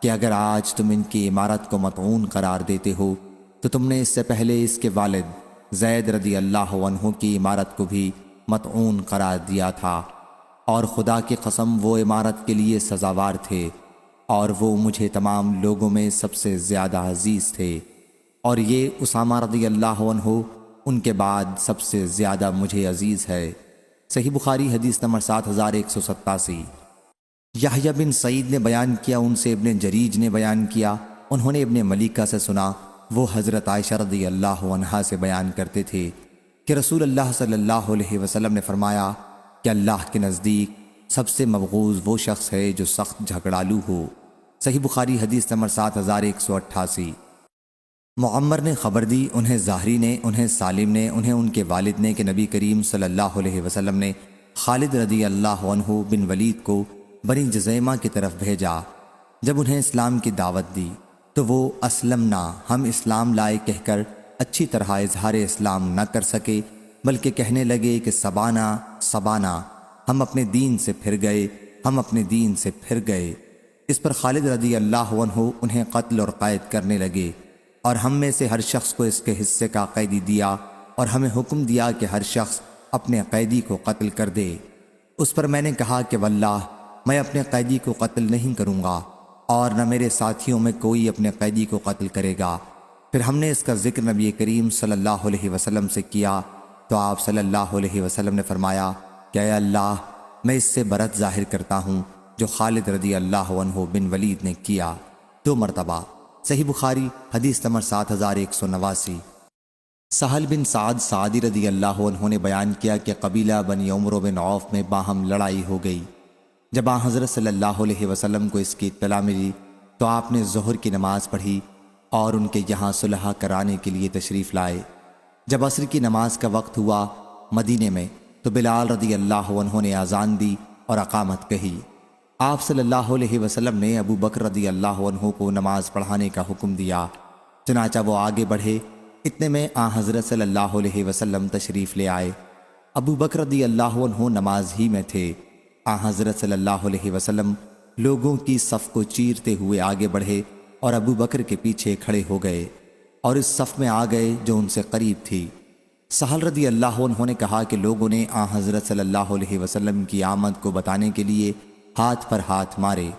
کہ اگر آج تم ان کی عمارت کو مطعون قرار دیتے ہو تو تم نے اس سے پہلے اس کے والد زید رضی اللہ عنہ کی عمارت کو بھی مطعون قرار دیا تھا، اور خدا کی قسم وہ عمارت کے لیے سزاوار تھے اور وہ مجھے تمام لوگوں میں سب سے زیادہ عزیز تھے، اور یہ اسامہ رضی اللہ عنہ ان کے بعد سب سے زیادہ مجھے عزیز ہے۔ صحیح بخاری حدیث نمبر 7187۔ یحییٰ بن سعید نے بیان کیا، ان سے ابن جریج نے بیان کیا، انہوں نے ابن ملیکہ سے سنا، وہ حضرت عائشہ رضی اللہ عنہا سے بیان کرتے تھے کہ رسول اللہ صلی اللہ علیہ وسلم نے فرمایا کہ اللہ کے نزدیک سب سے مبغوض وہ شخص ہے جو سخت جھگڑالو ہو۔ صحیح بخاری حدیث نمبر 7188۔ معمر نے خبر دی، انہیں ظاہری نے، انہیں سالم نے، انہیں ان کے والد نے کہ نبی کریم صلی اللہ علیہ وسلم نے خالد رضی اللہ عنہ بن ولید کو بنی جزیمہ کی طرف بھیجا۔ جب انہیں اسلام کی دعوت دی تو وہ اسلمنا، ہم اسلام لائے کہہ کر اچھی طرح اظہار اسلام نہ کر سکے، بلکہ کہنے لگے کہ سبانا سبانا، ہم اپنے دین سے پھر گئے، ہم اپنے دین سے پھر گئے۔ اس پر خالد رضی اللہ عنہ انہیں قتل اور قید کرنے لگے، اور ہم میں سے ہر شخص کو اس کے حصے کا قیدی دیا اور ہمیں حکم دیا کہ ہر شخص اپنے قیدی کو قتل کر دے۔ اس پر میں نے کہا کہ واللہ میں اپنے قیدی کو قتل نہیں کروں گا اور نہ میرے ساتھیوں میں کوئی اپنے قیدی کو قتل کرے گا۔ پھر ہم نے اس کا ذکر نبی کریم صلی اللہ علیہ وسلم سے کیا تو آپ صلی اللہ علیہ وسلم نے فرمایا کہ اے اللہ، میں اس سے برت ظاہر کرتا ہوں جو خالد رضی اللہ عنہ بن ولید نے کیا 2 مرتبہ۔ صحیح بخاری حدیث نمبر 7189۔ سہل بن سعد سعدی رضی اللہ عنہ نے بیان کیا کہ قبیلہ بنی عمرو بن عوف میں باہم لڑائی ہو گئی۔ جب آن حضرت صلی اللہ علیہ وسلم کو اس کی اطلاع ملی تو آپ نے ظہر کی نماز پڑھی اور ان کے یہاں صلح کرانے کے لیے تشریف لائے۔ جب عصر کی نماز کا وقت ہوا مدینے میں تو بلال رضی اللہ عنہ نے اذان دی اور اقامت کہی۔ آپ صلی اللہ علیہ وسلم نے ابو بکر رضی اللہ عنہ کو نماز پڑھانے کا حکم دیا، چنانچہ وہ آگے بڑھے، اتنے میں آن حضرت صلی اللہ علیہ وسلم تشریف لے آئے۔ ابو بکر رضی اللہ عنہ نماز ہی میں تھے۔ آن حضرت صلی اللہ علیہ وسلم لوگوں کی صف کو چیرتے ہوئے آگے بڑھے اور ابو بکر کے پیچھے کھڑے ہو گئے اور اس صف میں آ گئے جو ان سے قریب تھی۔ سہل رضی اللہ عنہ نے کہا کہ لوگوں نے آن حضرت صلی اللہ علیہ وسلم کی آمد کو بتانے کے لیے ہاتھ پر ہاتھ مارے۔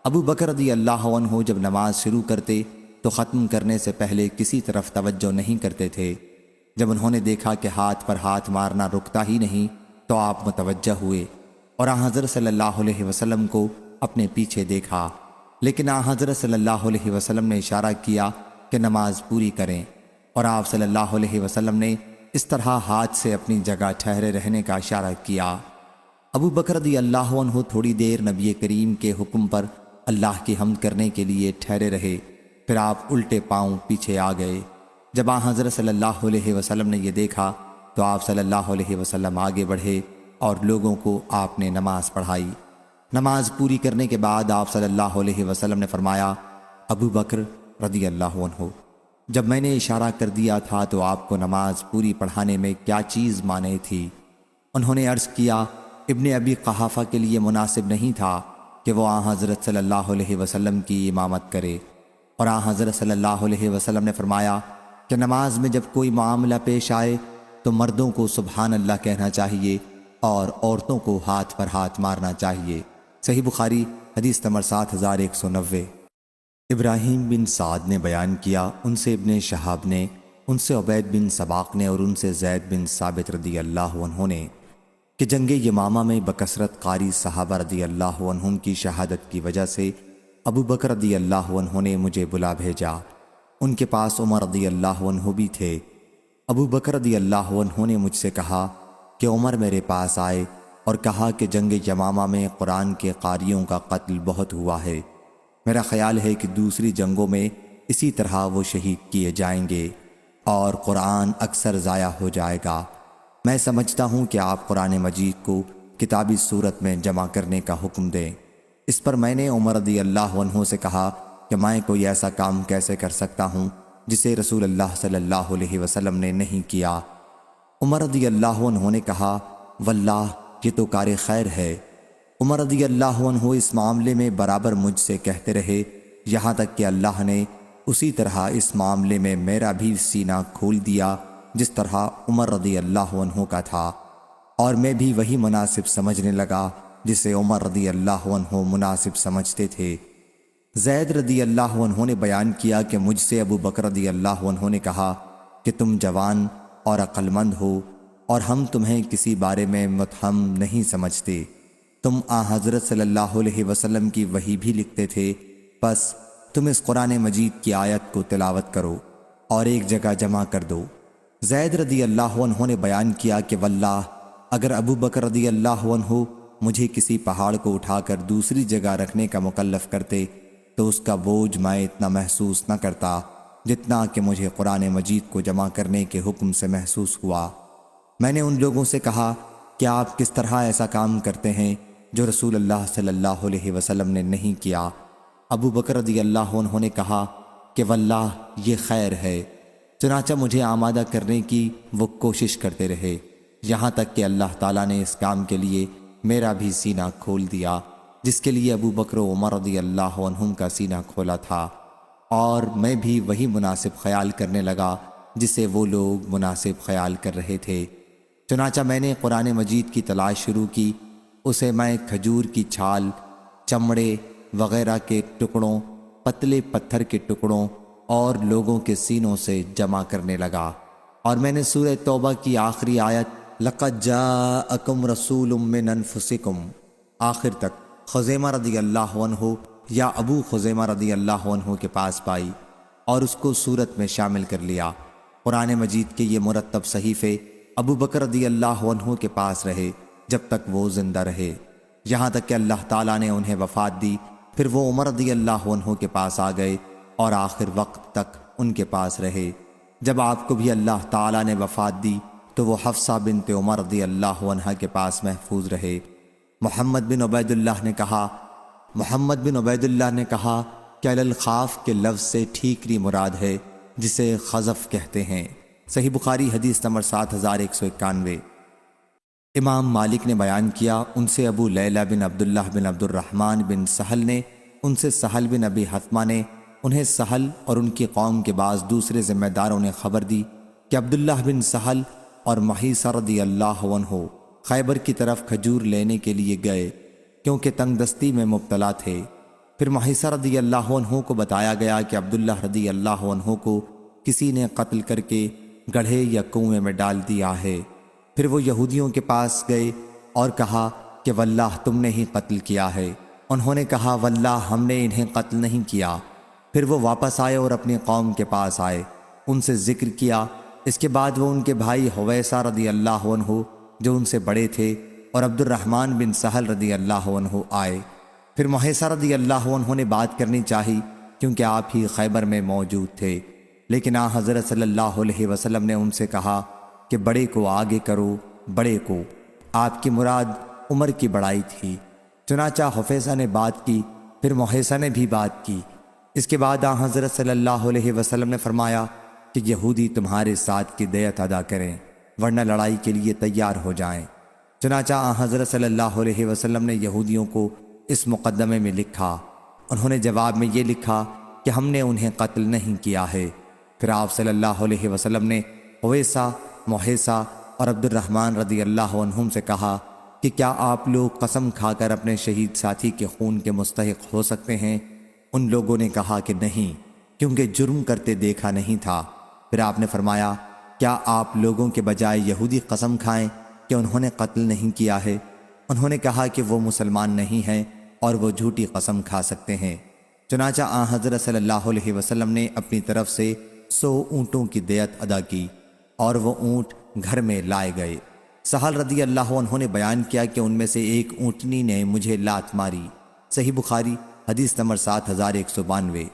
ابو بکر رضی اللہ عنہ جب نماز شروع کرتے تو ختم کرنے سے پہلے کسی طرف توجہ نہیں کرتے تھے۔ جب انہوں نے دیکھا کہ ہاتھ پر ہاتھ مارنا رکتا ہی نہیں تو آپ متوجہ ہوئے اور آن حضرت صلی اللہ علیہ وسلم کو اپنے پیچھے دیکھا، لیکن آن حضرت صلی اللہ علیہ وسلم نے اشارہ کیا کہ نماز پوری کریں، اور آپ صلی اللہ علیہ وسلم نے اس طرح ہاتھ سے اپنی جگہ ٹھہرے رہنے کا اشارہ کیا۔ ابو بکر رضی اللہ عنہ تھوڑی دیر نبی کریم کے حکم پر اللہ کی حمد کرنے کے لیے ٹھہرے رہے، پھر آپ الٹے پاؤں پیچھے آ گئے۔ جب آن حضرت صلی اللہ علیہ وسلم نے یہ دیکھا تو آپ صلی اللہ علیہ وسلم آگے بڑھے اور لوگوں کو آپ نے نماز پڑھائی۔ نماز پوری کرنے کے بعد آپ صلی اللہ علیہ وسلم نے فرمایا، ابو بکر رضی اللہ عنہ، جب میں نے اشارہ کر دیا تھا تو آپ کو نماز پوری پڑھانے میں کیا چیز مانے تھی؟ انہوں نے عرض کیا ابن ابی قحافہ کے لیے مناسب نہیں تھا کہ وہ آن حضرت صلی اللہ علیہ وسلم کی امامت کرے، اور آن حضرت صلی اللہ علیہ وسلم نے فرمایا کہ نماز میں جب کوئی معاملہ پیش آئے تو مردوں کو سبحان اللہ کہنا چاہیے اور عورتوں کو ہاتھ پر ہاتھ مارنا چاہیے۔ صحیح بخاری حدیث نمبر 7190۔ ابراہیم بن سعد نے بیان کیا، ان سے ابن شہاب نے، ان سے عبید بن سباق نے اور ان سے زید بن ثابت رضی اللہ عنہ نے کہ جنگ یمامہ میں بکثرت قاری صحابہ رضی اللہ عنہم کی شہادت کی وجہ سے ابو بکر رضی اللہ عنہ نے مجھے بلا بھیجا۔ ان کے پاس عمر رضی اللہ عنہ بھی تھے۔ ابو بکر رضی اللہ عنہ نے مجھ سے کہا کہ عمر میرے پاس آئے اور کہا کہ جنگ یمامہ میں قرآن کے قاریوں کا قتل بہت ہوا ہے، میرا خیال ہے کہ دوسری جنگوں میں اسی طرح وہ شہید کیے جائیں گے اور قرآن اکثر ضائع ہو جائے گا۔ میں سمجھتا ہوں کہ آپ قرآن مجید کو کتابی صورت میں جمع کرنے کا حکم دیں۔ اس پر میں نے عمر رضی اللہ عنہ سے کہا کہ میں کوئی ایسا کام کیسے کر سکتا ہوں جسے رسول اللہ صلی اللہ علیہ وسلم نے نہیں کیا۔ عمر رضی اللہ عنہ نے کہا واللہ یہ تو کار خیر ہے۔ عمر رضی اللہ عنہ اس معاملے میں برابر مجھ سے کہتے رہے یہاں تک کہ اللہ نے اسی طرح اس معاملے میں میرا بھی سینہ کھول دیا جس طرح عمر رضی اللہ عنہ کا تھا، اور میں بھی وہی مناسب سمجھنے لگا جسے عمر رضی اللہ عنہ مناسب سمجھتے تھے۔ زید رضی اللہ عنہ نے بیان کیا کہ مجھ سے ابو بکر رضی اللہ عنہ نے کہا کہ تم جوان اور عقل مند ہو اور ہم تمہیں کسی بارے میں متہم نہیں سمجھتے، تم حضرت صلی اللہ علیہ وسلم کی وحی بھی لکھتے تھے، بس تم اس قرآن مجید کی آیت کو تلاوت کرو اور ایک جگہ جمع کر دو۔ زید رضی اللہ عنہ نے بیان کیا کہ واللہ اگر ابو بکر رضی اللہ عنہ مجھے کسی پہاڑ کو اٹھا کر دوسری جگہ رکھنے کا مکلف کرتے تو اس کا بوجھ میں اتنا محسوس نہ کرتا جتنا کہ مجھے قرآن مجید کو جمع کرنے کے حکم سے محسوس ہوا۔ میں نے ان لوگوں سے کہا کہ آپ کس طرح ایسا کام کرتے ہیں جو رسول اللہ صلی اللہ علیہ وسلم نے نہیں کیا؟ ابو بکر رضی اللہ عنہ نے کہا کہ واللہ یہ خیر ہے۔ چنانچہ مجھے آمادہ کرنے کی وہ کوشش کرتے رہے یہاں تک کہ اللہ تعالیٰ نے اس کام کے لیے میرا بھی سینہ کھول دیا جس کے لیے ابو بکر و عمر رضی اللہ عنہم کا سینہ کھولا تھا، اور میں بھی وہی مناسب خیال کرنے لگا جسے وہ لوگ مناسب خیال کر رہے تھے۔ چنانچہ میں نے قرآن مجید کی تلاش شروع کی، اسے میں کھجور کی چھال، چمڑے وغیرہ کے ٹکڑوں، پتلے پتھر کے ٹکڑوں اور لوگوں کے سینوں سے جمع کرنے لگا، اور میں نے سورہ توبہ کی آخری آیت لَقَدْ جَاءَكُمْ رَسُولٌ مِّنْ أَنفُسِكُمْ آخر تک خزیمہ رضی اللہ عنہ یا ابو خزیمہ رضی اللہ عنہ کے پاس پائی اور اس کو سورت میں شامل کر لیا۔ قرآن مجید کے یہ مرتب صحیفے ابو بکر رضی اللہ عنہ کے پاس رہے جب تک وہ زندہ رہے، یہاں تک کہ اللہ تعالیٰ نے انہیں وفات دی۔ پھر وہ عمر رضی اللہ عنہ کے پاس آ گئے اور آخر وقت تک ان کے پاس رہے۔ جب آپ کو بھی اللہ تعالیٰ نے وفات دی تو وہ حفصہ بنت عمر رضی اللہ عنہ کے پاس محفوظ رہے۔ محمد بن عبید اللہ نے کہا کہ علی الخاف کے لفظ سے ٹھیکری مراد ہے جسے خزف کہتے ہیں۔ صحیح بخاری حدیث نمبر 7191۔ امام مالک نے بیان کیا، ان سے ابو لیلہ بن عبداللہ بن عبد الرحمن بن سہل نے، ان سے سہل بن ابی حتمہ نے، انہیں سہل اور ان کی قوم کے بعض دوسرے ذمہ داروں نے خبر دی کہ عبداللہ بن سہل اور محیصہ رضی اللہ عنہ خیبر کی طرف کھجور لینے کے لیے گئے کیونکہ تنگ دستی میں مبتلا تھے۔ پھر محیصہ رضی اللہ عنہ کو بتایا گیا کہ عبداللہ رضی اللہ عنہ کو کسی نے قتل کر کے گڑھے یا کنویں میں ڈال دیا ہے۔ پھر وہ یہودیوں کے پاس گئے اور کہا کہ واللہ تم نے ہی قتل کیا ہے۔ انہوں نے کہا واللہ ہم نے انہیں قتل نہیں کیا۔ پھر وہ واپس آئے اور اپنی قوم کے پاس آئے، ان سے ذکر کیا۔ اس کے بعد وہ ان کے بھائی حویسہ رضی اللہ عنہ جو ان سے بڑے تھے اور عبد الرحمن بن سہل رضی اللہ عنہ آئے۔ پھر محیصہ رضی اللہ عنہ نے بات کرنی چاہی کیونکہ آپ ہی خیبر میں موجود تھے، لیکن حضرت صلی اللہ علیہ وسلم نے ان سے کہا کہ بڑے کو آگے کرو، بڑے کو۔ آپ کی مراد عمر کی بڑائی تھی۔ چنانچہ حفیظہ نے بات کی، پھر محیصہ نے بھی بات کی۔ اس کے بعد حضرت صلی اللہ علیہ وسلم نے فرمایا کہ یہودی تمہارے ساتھ کی دیت ادا کریں ورنہ لڑائی کے لیے تیار ہو جائیں۔ چنانچہ حضرت صلی اللہ علیہ وسلم نے یہودیوں کو اس مقدمے میں لکھا۔ انہوں نے جواب میں یہ لکھا کہ ہم نے انہیں قتل نہیں کیا ہے۔ پھر آپ صلی اللہ علیہ وسلم نے اویسہ، محیصہ اور عبد الرحمن رضی اللہ عنہم سے کہا کہ کیا آپ لوگ قسم کھا کر اپنے شہید ساتھی کے خون کے مستحق ہو سکتے ہیں؟ ان لوگوں نے کہا کہ نہیں، کیونکہ جرم کرتے دیکھا نہیں تھا۔ پھر آپ نے فرمایا کیا آپ لوگوں کے بجائے یہودی قسم کھائیں کہ انہوں نے قتل نہیں کیا ہے؟ انہوں نے کہا کہ وہ مسلمان نہیں ہیں اور وہ جھوٹی قسم کھا سکتے ہیں۔ چنانچہ حضرت صلی اللہ علیہ وسلم نے اپنی طرف سے 100 اونٹوں کی دیت ادا کی اور وہ اونٹ گھر میں لائے گئے۔ سہل رضی اللہ عنہ نے بیان کیا کہ ان میں سے ایک اونٹنی نے مجھے لات ماری۔ صحیح بخاری حدیث نمبر 7192۔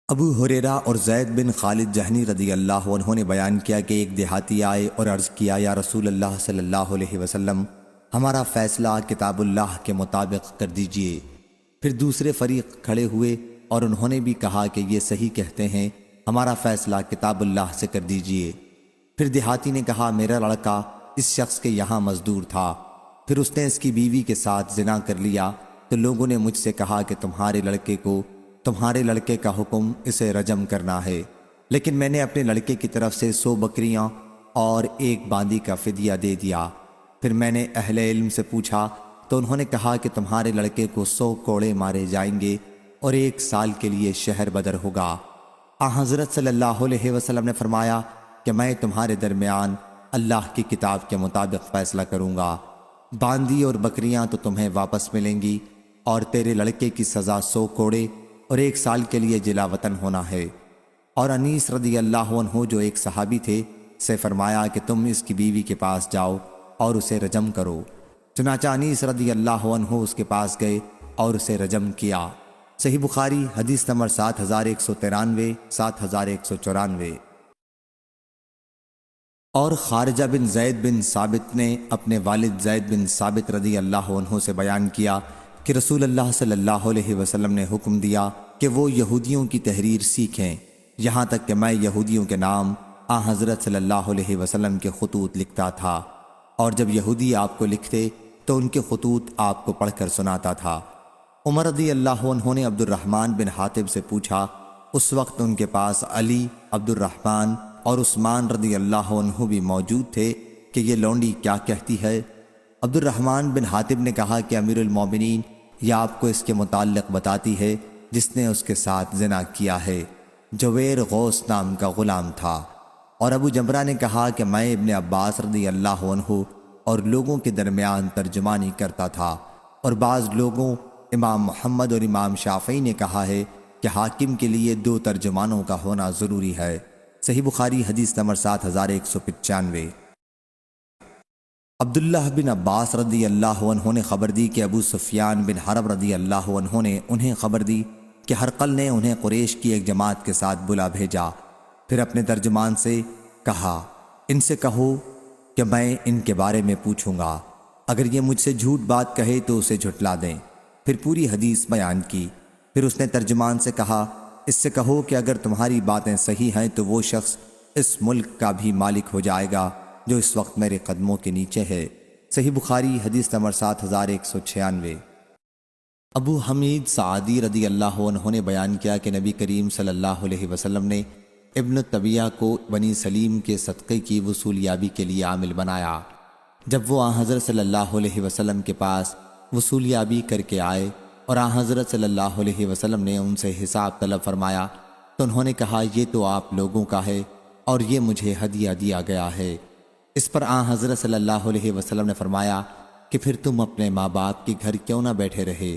ابو ہریرہ اور زید بن خالد جہنی رضی اللہ عنہ نے بیان کیا کہ ایک دیہاتی آئے اور عرض کیا یا رسول اللہ صلی اللہ علیہ وسلم، ہمارا فیصلہ کتاب اللہ کے مطابق کر دیجئے۔ پھر دوسرے فریق کھڑے ہوئے اور انہوں نے بھی کہا کہ یہ صحیح کہتے ہیں، ہمارا فیصلہ کتاب اللہ سے کر دیجئے۔ پھر دیہاتی نے کہا میرا لڑکا اس شخص کے یہاں مزدور تھا، پھر اس نے اس کی بیوی کے ساتھ زنا کر لیا، تو لوگوں نے مجھ سے کہا کہ تمہارے لڑکے کا حکم اسے رجم کرنا ہے، لیکن میں نے اپنے لڑکے کی طرف سے 100 بکریاں اور 1 باندی کا فدیہ دے دیا۔ پھر میں نے اہل علم سے پوچھا تو انہوں نے کہا کہ تمہارے لڑکے کو 100 کوڑے مارے جائیں گے اور 1 سال کے لیے شہر بدر ہوگا۔ حضرت صلی اللہ علیہ وسلم نے فرمایا کہ میں تمہارے درمیان اللہ کی کتاب کے مطابق فیصلہ کروں گا، باندی اور بکریاں تو تمہیں واپس ملیں گی اور تیرے لڑکے کی سزا 100 کوڑے اور 1 سال کے لیے جلا وطن ہونا ہے۔ اور انیس رضی اللہ عنہ جو ایک صحابی تھے سے فرمایا کہ تم اس کی بیوی کے پاس جاؤ اور اسے رجم کرو۔ چنانچہ انیس رضی اللہ عنہ اس کے پاس گئے اور اسے رجم کیا۔ صحیح بخاری حدیث نمبر 7193، 7194۔ اور خارجہ بن زید بن ثابت نے اپنے والد زید بن ثابت رضی اللہ عنہ سے بیان کیا کہ رسول اللہ صلی اللہ علیہ وسلم نے حکم دیا کہ وہ یہودیوں کی تحریر سیکھیں، یہاں تک کہ میں یہودیوں کے نام حضرت صلی اللہ علیہ وسلم کے خطوط لکھتا تھا، اور جب یہودی آپ کو لکھتے تو ان کے خطوط آپ کو پڑھ کر سناتا تھا۔ عمر رضی اللہ عنہ نے عبد الرحمن بن حاتب سے پوچھا، اس وقت ان کے پاس علی، عبد الرحمن اور عثمان رضی اللہ عنہ بھی موجود تھے کہ یہ لونڈی کیا کہتی ہے؟ عبد الرحمن بن حاتب نے کہا کہ امیر المومنین یہ آپ کو اس کے متعلق بتاتی ہے جس نے اس کے ساتھ زنا کیا ہے، جویر غوث نام کا غلام تھا۔ اور ابو جمرہ نے کہا کہ میں ابن عباس رضی اللہ عنہ اور لوگوں کے درمیان ترجمانی کرتا تھا، اور بعض لوگوں امام محمد اور امام شافعی نے کہا ہے کہ حاکم کے لیے 2 ترجمانوں کا ہونا ضروری ہے۔ صحیح بخاری حدیث نمبر 7195۔ عبداللہ بن عباس رضی اللہ عنہ نے خبر دی کہ ابو سفیان بن حرب رضی اللہ عنہ نے انہیں خبر دی کہ ہرقل نے انہیں قریش کی ایک جماعت کے ساتھ بلا بھیجا۔ پھر اپنے ترجمان سے کہا ان سے کہو کہ میں ان کے بارے میں پوچھوں گا، اگر یہ مجھ سے جھوٹ بات کہے تو اسے جھٹلا دیں۔ پھر پوری حدیث بیان کی۔ پھر اس نے ترجمان سے کہا اس سے کہو کہ اگر تمہاری باتیں صحیح ہیں تو وہ شخص اس ملک کا بھی مالک ہو جائے گا جو اس وقت میرے قدموں کے نیچے ہے۔ صحیح بخاری حدیث نمبر 7196۔ ابو حمید سعدی رضی اللہ عنہ نے بیان کیا کہ نبی کریم صلی اللہ علیہ وسلم نے ابن طبیعہ کو بنی سلیم کے صدقے کی وصولیابی کے لیے عامل بنایا۔ جب وہ حضرت صلی اللہ علیہ وسلم کے پاس وصولیابی کر کے آئے اور حضرت صلی اللہ علیہ وسلم نے ان سے حساب طلب فرمایا تو انہوں نے کہا یہ تو آپ لوگوں کا ہے اور یہ مجھے ہدیہ دیا گیا ہے۔ اس پر حضرت صلی اللہ علیہ وسلم نے فرمایا کہ پھر تم اپنے ماں باپ کے گھر کیوں نہ بیٹھے رہے؟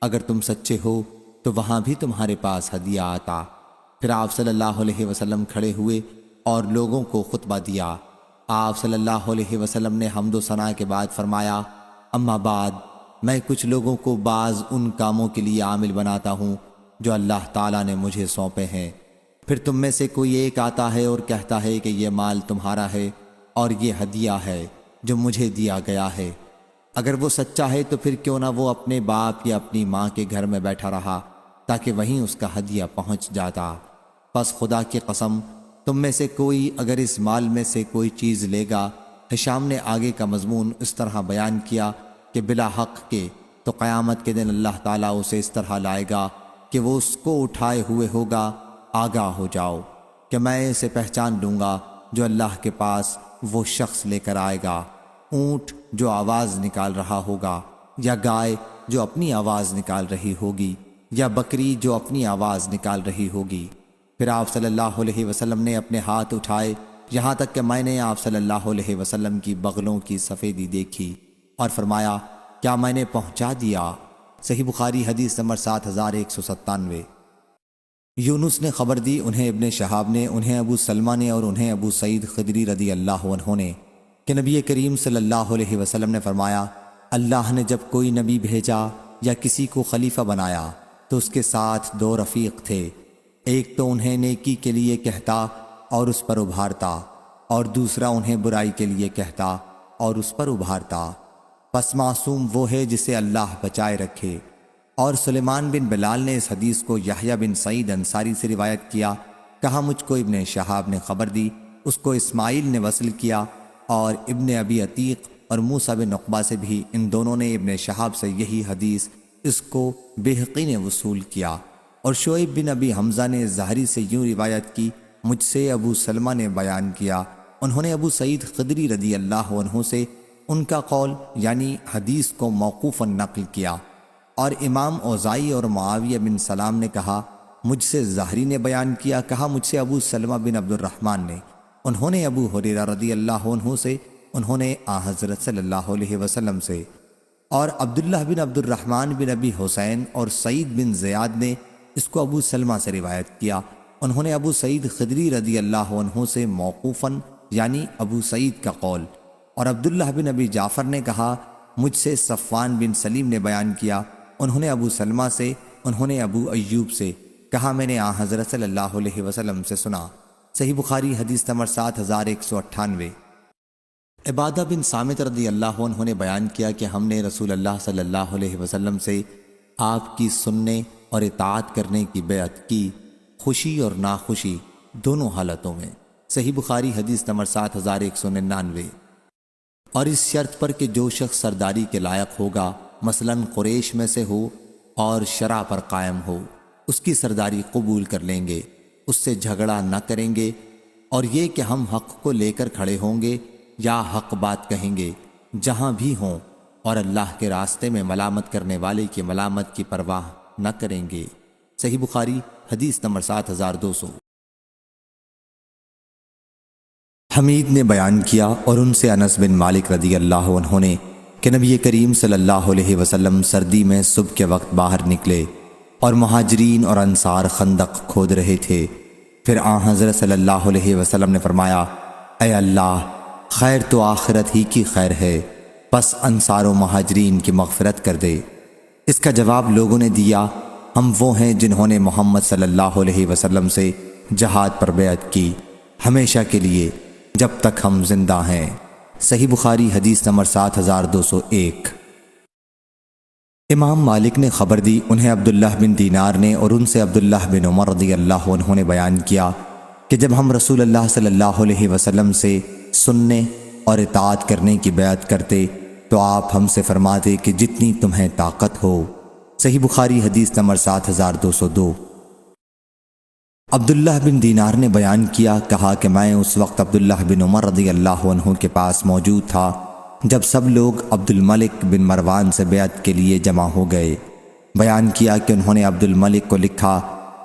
اگر تم سچے ہو تو وہاں بھی تمہارے پاس ہدیہ آتا۔ پھر آپ صلی اللہ علیہ وسلم کھڑے ہوئے اور لوگوں کو خطبہ دیا۔ آپ صلی اللہ علیہ وسلم نے حمد و ثنا کے بعد فرمایا اما بعد، میں کچھ لوگوں کو بعض ان کاموں کے لیے عامل بناتا ہوں جو اللہ تعالیٰ نے مجھے سونپے ہیں۔ پھر تم میں سے کوئی ایک آتا ہے اور کہتا ہے کہ یہ مال تمہارا ہے اور یہ ہدیہ ہے جو مجھے دیا گیا ہے۔ اگر وہ سچا ہے تو پھر کیوں نہ وہ اپنے باپ یا اپنی ماں کے گھر میں بیٹھا رہا تاکہ وہیں اس کا ہدیہ پہنچ جاتا۔ پس خدا کی قسم تم میں سے کوئی اگر اس مال میں سے کوئی چیز لے گا ہشام نے آگے کا مضمون اس طرح بیان کیا کہ بلا حق کے تو قیامت کے دن اللہ تعالیٰ اسے اس طرح لائے گا کہ وہ اس کو اٹھائے ہوئے ہوگا، آگاہ ہو جاؤ کہ میں اسے پہچان لوں گا جو اللہ کے پاس وہ شخص لے کر آئے گا، اونٹ جو آواز نکال رہا ہوگا، یا گائے جو اپنی آواز نکال رہی ہوگی، یا بکری جو اپنی آواز نکال رہی ہوگی۔ پھر آپ صلی اللہ علیہ وسلم نے اپنے ہاتھ اٹھائے یہاں تک کہ میں نے آپ صلی اللہ علیہ وسلم کی بغلوں کی سفیدی دیکھی اور فرمایا، کیا میں نے پہنچا دیا؟ صحیح بخاری حدیث نمبر 7197۔ یونس نے خبر دی، انہیں ابن شہاب نے، انہیں ابو سلمہ نے اور انہیں ابو سعید خدری رضی اللہ عنہ نے کہ نبی کریم صلی اللہ علیہ وسلم نے فرمایا، اللہ نے جب کوئی نبی بھیجا یا کسی کو خلیفہ بنایا تو اس کے ساتھ دو رفیق تھے، ایک تو انہیں نیکی کے لیے کہتا اور اس پر ابھارتا، اور دوسرا انہیں برائی کے لیے کہتا اور اس پر ابھارتا۔ پس معصوم وہ ہے جسے اللہ بچائے رکھے۔ اور سلیمان بن بلال نے اس حدیث کو یحییٰ بن سعید انصاری سے روایت کیا، کہا مجھ کو ابن شہاب نے خبر دی، اس کو اسماعیل نے وصل کیا، اور ابن ابی عتیق اور موسیٰ بن عقبہ سے بھی ان دونوں نے ابن شہاب سے یہی حدیث اس کو بہقی نے وصول کیا۔ اور شعیب بن ابی حمزہ نے زہری سے یوں روایت کی، مجھ سے ابو سلمہ نے بیان کیا، انہوں نے ابو سعید خدری رضی اللہ عنہ سے ان کا قول یعنی حدیث کو موقوفاً نقل کیا۔ اور امام اوزائی اور معاویہ بن سلام نے کہا، مجھ سے زہری نے بیان کیا، کہا مجھ سے ابو سلمہ بن عبد الرحمن نے، انہوں نے ابو ہریرہ رضی اللہ عنہ سے، انہوں نے حضرت صلی اللہ علیہ وسلم سے۔ اور عبداللہ بن عبد الرحمن بن ابی حسین اور سعید بن زیاد نے اس کو ابو سلمہ سے روایت کیا، انہوں نے ابو سعید خدری رضی اللہ عنہ سے موقوفاً یعنی ابو سعید کا قول۔ اور عبداللہ بن ابی جعفر نے کہا، مجھ سے صفوان بن سلیم نے بیان کیا، انہوں نے ابو سلمہ سے، انہوں نے ابو ایوب سے، کہا میں نے حضرت صلی اللہ علیہ وسلم سے سنا۔ صحیح بخاری حدیث نمبر 7198۔ عبادہ بن صامت رضی اللہ عنہ نے بیان کیا کہ ہم نے رسول اللہ صلی اللہ علیہ وسلم سے آپ کی سننے اور اطاعت کرنے کی بیعت کی، خوشی اور ناخوشی دونوں حالتوں میں۔ صحیح بخاری حدیث نمبر 7199۔ اور اس شرط پر کہ جو شخص سرداری کے لائق ہوگا، مثلاً قریش میں سے ہو اور شرع پر قائم ہو، اس کی سرداری قبول کر لیں گے، اس سے جھگڑا نہ کریں گے، اور یہ کہ ہم حق کو لے کر کھڑے ہوں گے یا حق بات کہیں گے جہاں بھی ہوں، اور اللہ کے راستے میں ملامت کرنے والے کی ملامت کی پرواہ نہ کریں گے۔ صحیح بخاری حدیث نمبر 7200۔ حمید نے بیان کیا اور ان سے انس بن مالک رضی اللہ عنہ نے کہ نبی کریم صلی اللہ علیہ وسلم سردی میں صبح کے وقت باہر نکلے اور مہاجرین اور انصار خندق کھود رہے تھے۔ پھر حضرت صلی اللہ علیہ وسلم نے فرمایا، اے اللہ، خیر تو آخرت ہی کی خیر ہے، بس انصار و مہاجرین کی مغفرت کر دے۔ اس کا جواب لوگوں نے دیا، ہم وہ ہیں جنہوں نے محمد صلی اللہ علیہ وسلم سے جہاد پر بیعت کی، ہمیشہ کے لیے جب تک ہم زندہ ہیں۔ صحیح بخاری حدیث نمبر 7201۔ امام مالک نے خبر دی، انہیں عبداللہ بن دینار نے اور ان سے عبداللہ بن عمر رضی اللہ عنہ نے بیان کیا کہ جب ہم رسول اللہ صلی اللہ علیہ وسلم سے سننے اور اطاعت کرنے کی بیعت کرتے تو آپ ہم سے فرماتے کہ جتنی تمہیں طاقت ہو۔ صحیح بخاری حدیث نمبر 7202۔ عبداللہ بن دینار نے بیان کیا، کہا کہ میں اس وقت عبداللہ بن عمر رضی اللہ عنہ کے پاس موجود تھا جب سب لوگ عبد الملک بن مروان سے بیعت کے لیے جمع ہو گئے۔ بیان کیا کہ انہوں نے عبد الملک کو لکھا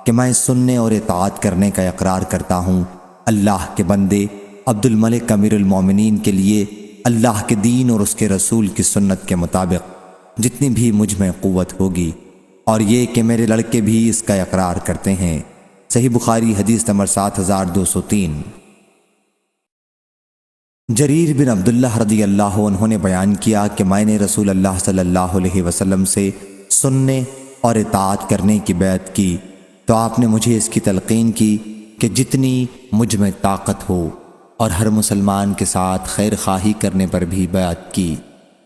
کہ میں سننے اور اطاعت کرنے کا اقرار کرتا ہوں، اللہ کے بندے عبد الملک امیر المومنین کے لیے اللہ کے دین اور اس کے رسول کی سنت کے مطابق جتنی بھی مجھ میں قوت ہوگی، اور یہ کہ میرے لڑکے بھی اس کا اقرار کرتے ہیں۔ صحیح بخاری حدیث نمبر 7203۔ جریر بن عبداللہ رضی اللہ عنہ نے بیان کیا کہ میں نے رسول اللہ صلی اللہ علیہ وسلم سے سننے اور اطاعت کرنے کی بیعت کی تو آپ نے مجھے اس کی تلقین کی کہ جتنی مجھ میں طاقت ہو، اور ہر مسلمان کے ساتھ خیر خواہی کرنے پر بھی بیعت کی۔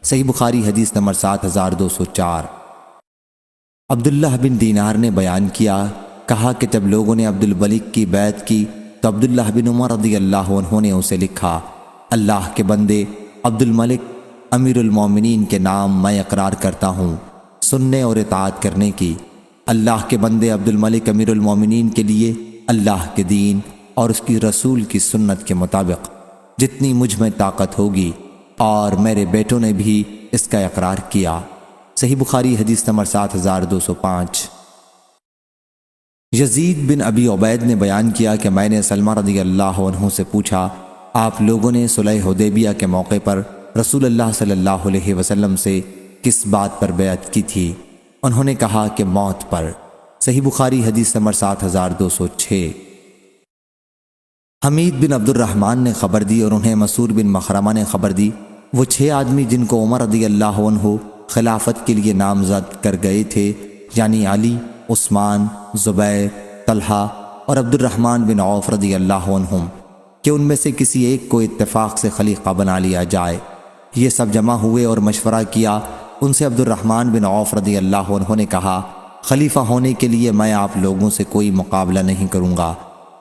صحیح بخاری حدیث نمبر 7204۔ عبداللہ بن دینار نے بیان کیا، کہا کہ جب لوگوں نے عبد الملک کی بیعت کی تو عبداللہ بن عمر رضی اللہ عنہ نے اسے لکھا اللہ کے بندے عبد الملک امیر المومنین کے نام میں اقرار کرتا ہوں سننے اور اطاعت کرنے کی۔ اللہ کے بندے عبد الملک امیر المومنین کے لیے اللہ کے دین اور اس کی رسول کی سنت کے مطابق جتنی مجھ میں طاقت ہوگی، اور میرے بیٹوں نے بھی اس کا اقرار کیا۔ صحیح بخاری حدیث نمبر 7205۔ یزید بن ابی عبید نے بیان کیا کہ میں نے سلمہ رضی اللہ عنہ سے پوچھا، آپ لوگوں نے صلح حدیبیہ کے موقع پر رسول اللہ صلی اللہ علیہ وسلم سے کس بات پر بیعت کی تھی؟ انہوں نے کہا کہ موت پر۔ صحیح بخاری حدیث نمبر 7206۔ حمید بن عبد الرحمن نے خبر دی اور انہیں مسعور بن مخرمہ نے خبر دی، وہ 6 آدمی جن کو عمر رضی اللہ عنہ خلافت کے لیے نامزد کر گئے تھے، یعنی علی، عثمان، زبیر، طلحہ اور عبد الرحمن بن عوف رضی اللہ عنہم، کہ ان میں سے کسی ایک کو اتفاق سے خلیفہ بنا لیا جائے۔ یہ سب جمع ہوئے اور مشورہ کیا۔ ان سے عبد الرحمن بن عوف رضی اللہ عنہ نے کہا، خلیفہ ہونے کے لیے میں آپ لوگوں سے کوئی مقابلہ نہیں کروں گا،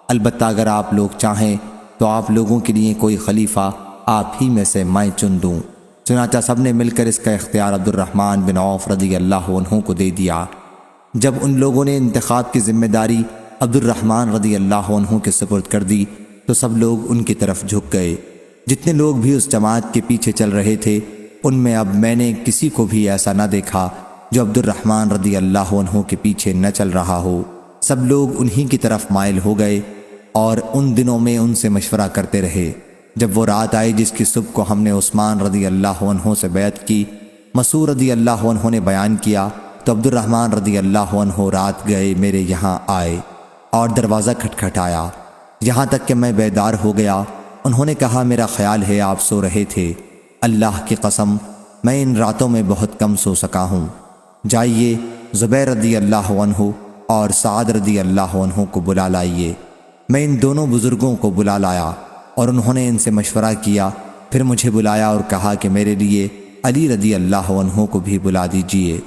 البتہ اگر آپ لوگ چاہیں تو آپ لوگوں کے لیے کوئی خلیفہ آپ ہی میں سے میں چن دوں۔ چنانچہ سب نے مل کر اس کا اختیار عبد الرحمن بن عوف رضی اللہ عنہ کو دے دیا۔ جب ان لوگوں نے انتخاب کی ذمہ داری عبد الرحمن رضی اللہ عنہ کے سپرد کر دی تو سب لوگ ان کی طرف جھک گئے۔ جتنے لوگ بھی اس جماعت کے پیچھے چل رہے تھے، ان میں اب میں نے کسی کو بھی ایسا نہ دیکھا جو عبد الرحمن رضی اللہ عنہ کے پیچھے نہ چل رہا ہو۔ سب لوگ انہی کی طرف مائل ہو گئے اور ان دنوں میں ان سے مشورہ کرتے رہے۔ جب وہ رات آئی جس کی صبح کو ہم نے عثمان رضی اللہ عنہ سے بیعت کی، مسعود رضی اللہ عنہ نے بیان کیا تو عبد الرحمن رضی اللہ عنہ رات گئے میرے یہاں آئے اور دروازہ کھٹکھٹایا، یہاں تک کہ میں بیدار ہو گیا۔ انہوں نے کہا، میرا خیال ہے آپ سو رہے تھے، اللہ کی قسم میں ان راتوں میں بہت کم سو سکا ہوں، جائیے زبیر رضی اللہ عنہ اور سعد رضی اللہ عنہ کو بلا لائیے۔ میں ان دونوں بزرگوں کو بلا لایا اور انہوں نے ان سے مشورہ کیا، پھر مجھے بلایا اور کہا کہ میرے لیے علی رضی اللہ عنہ کو بھی بلا دیجیے۔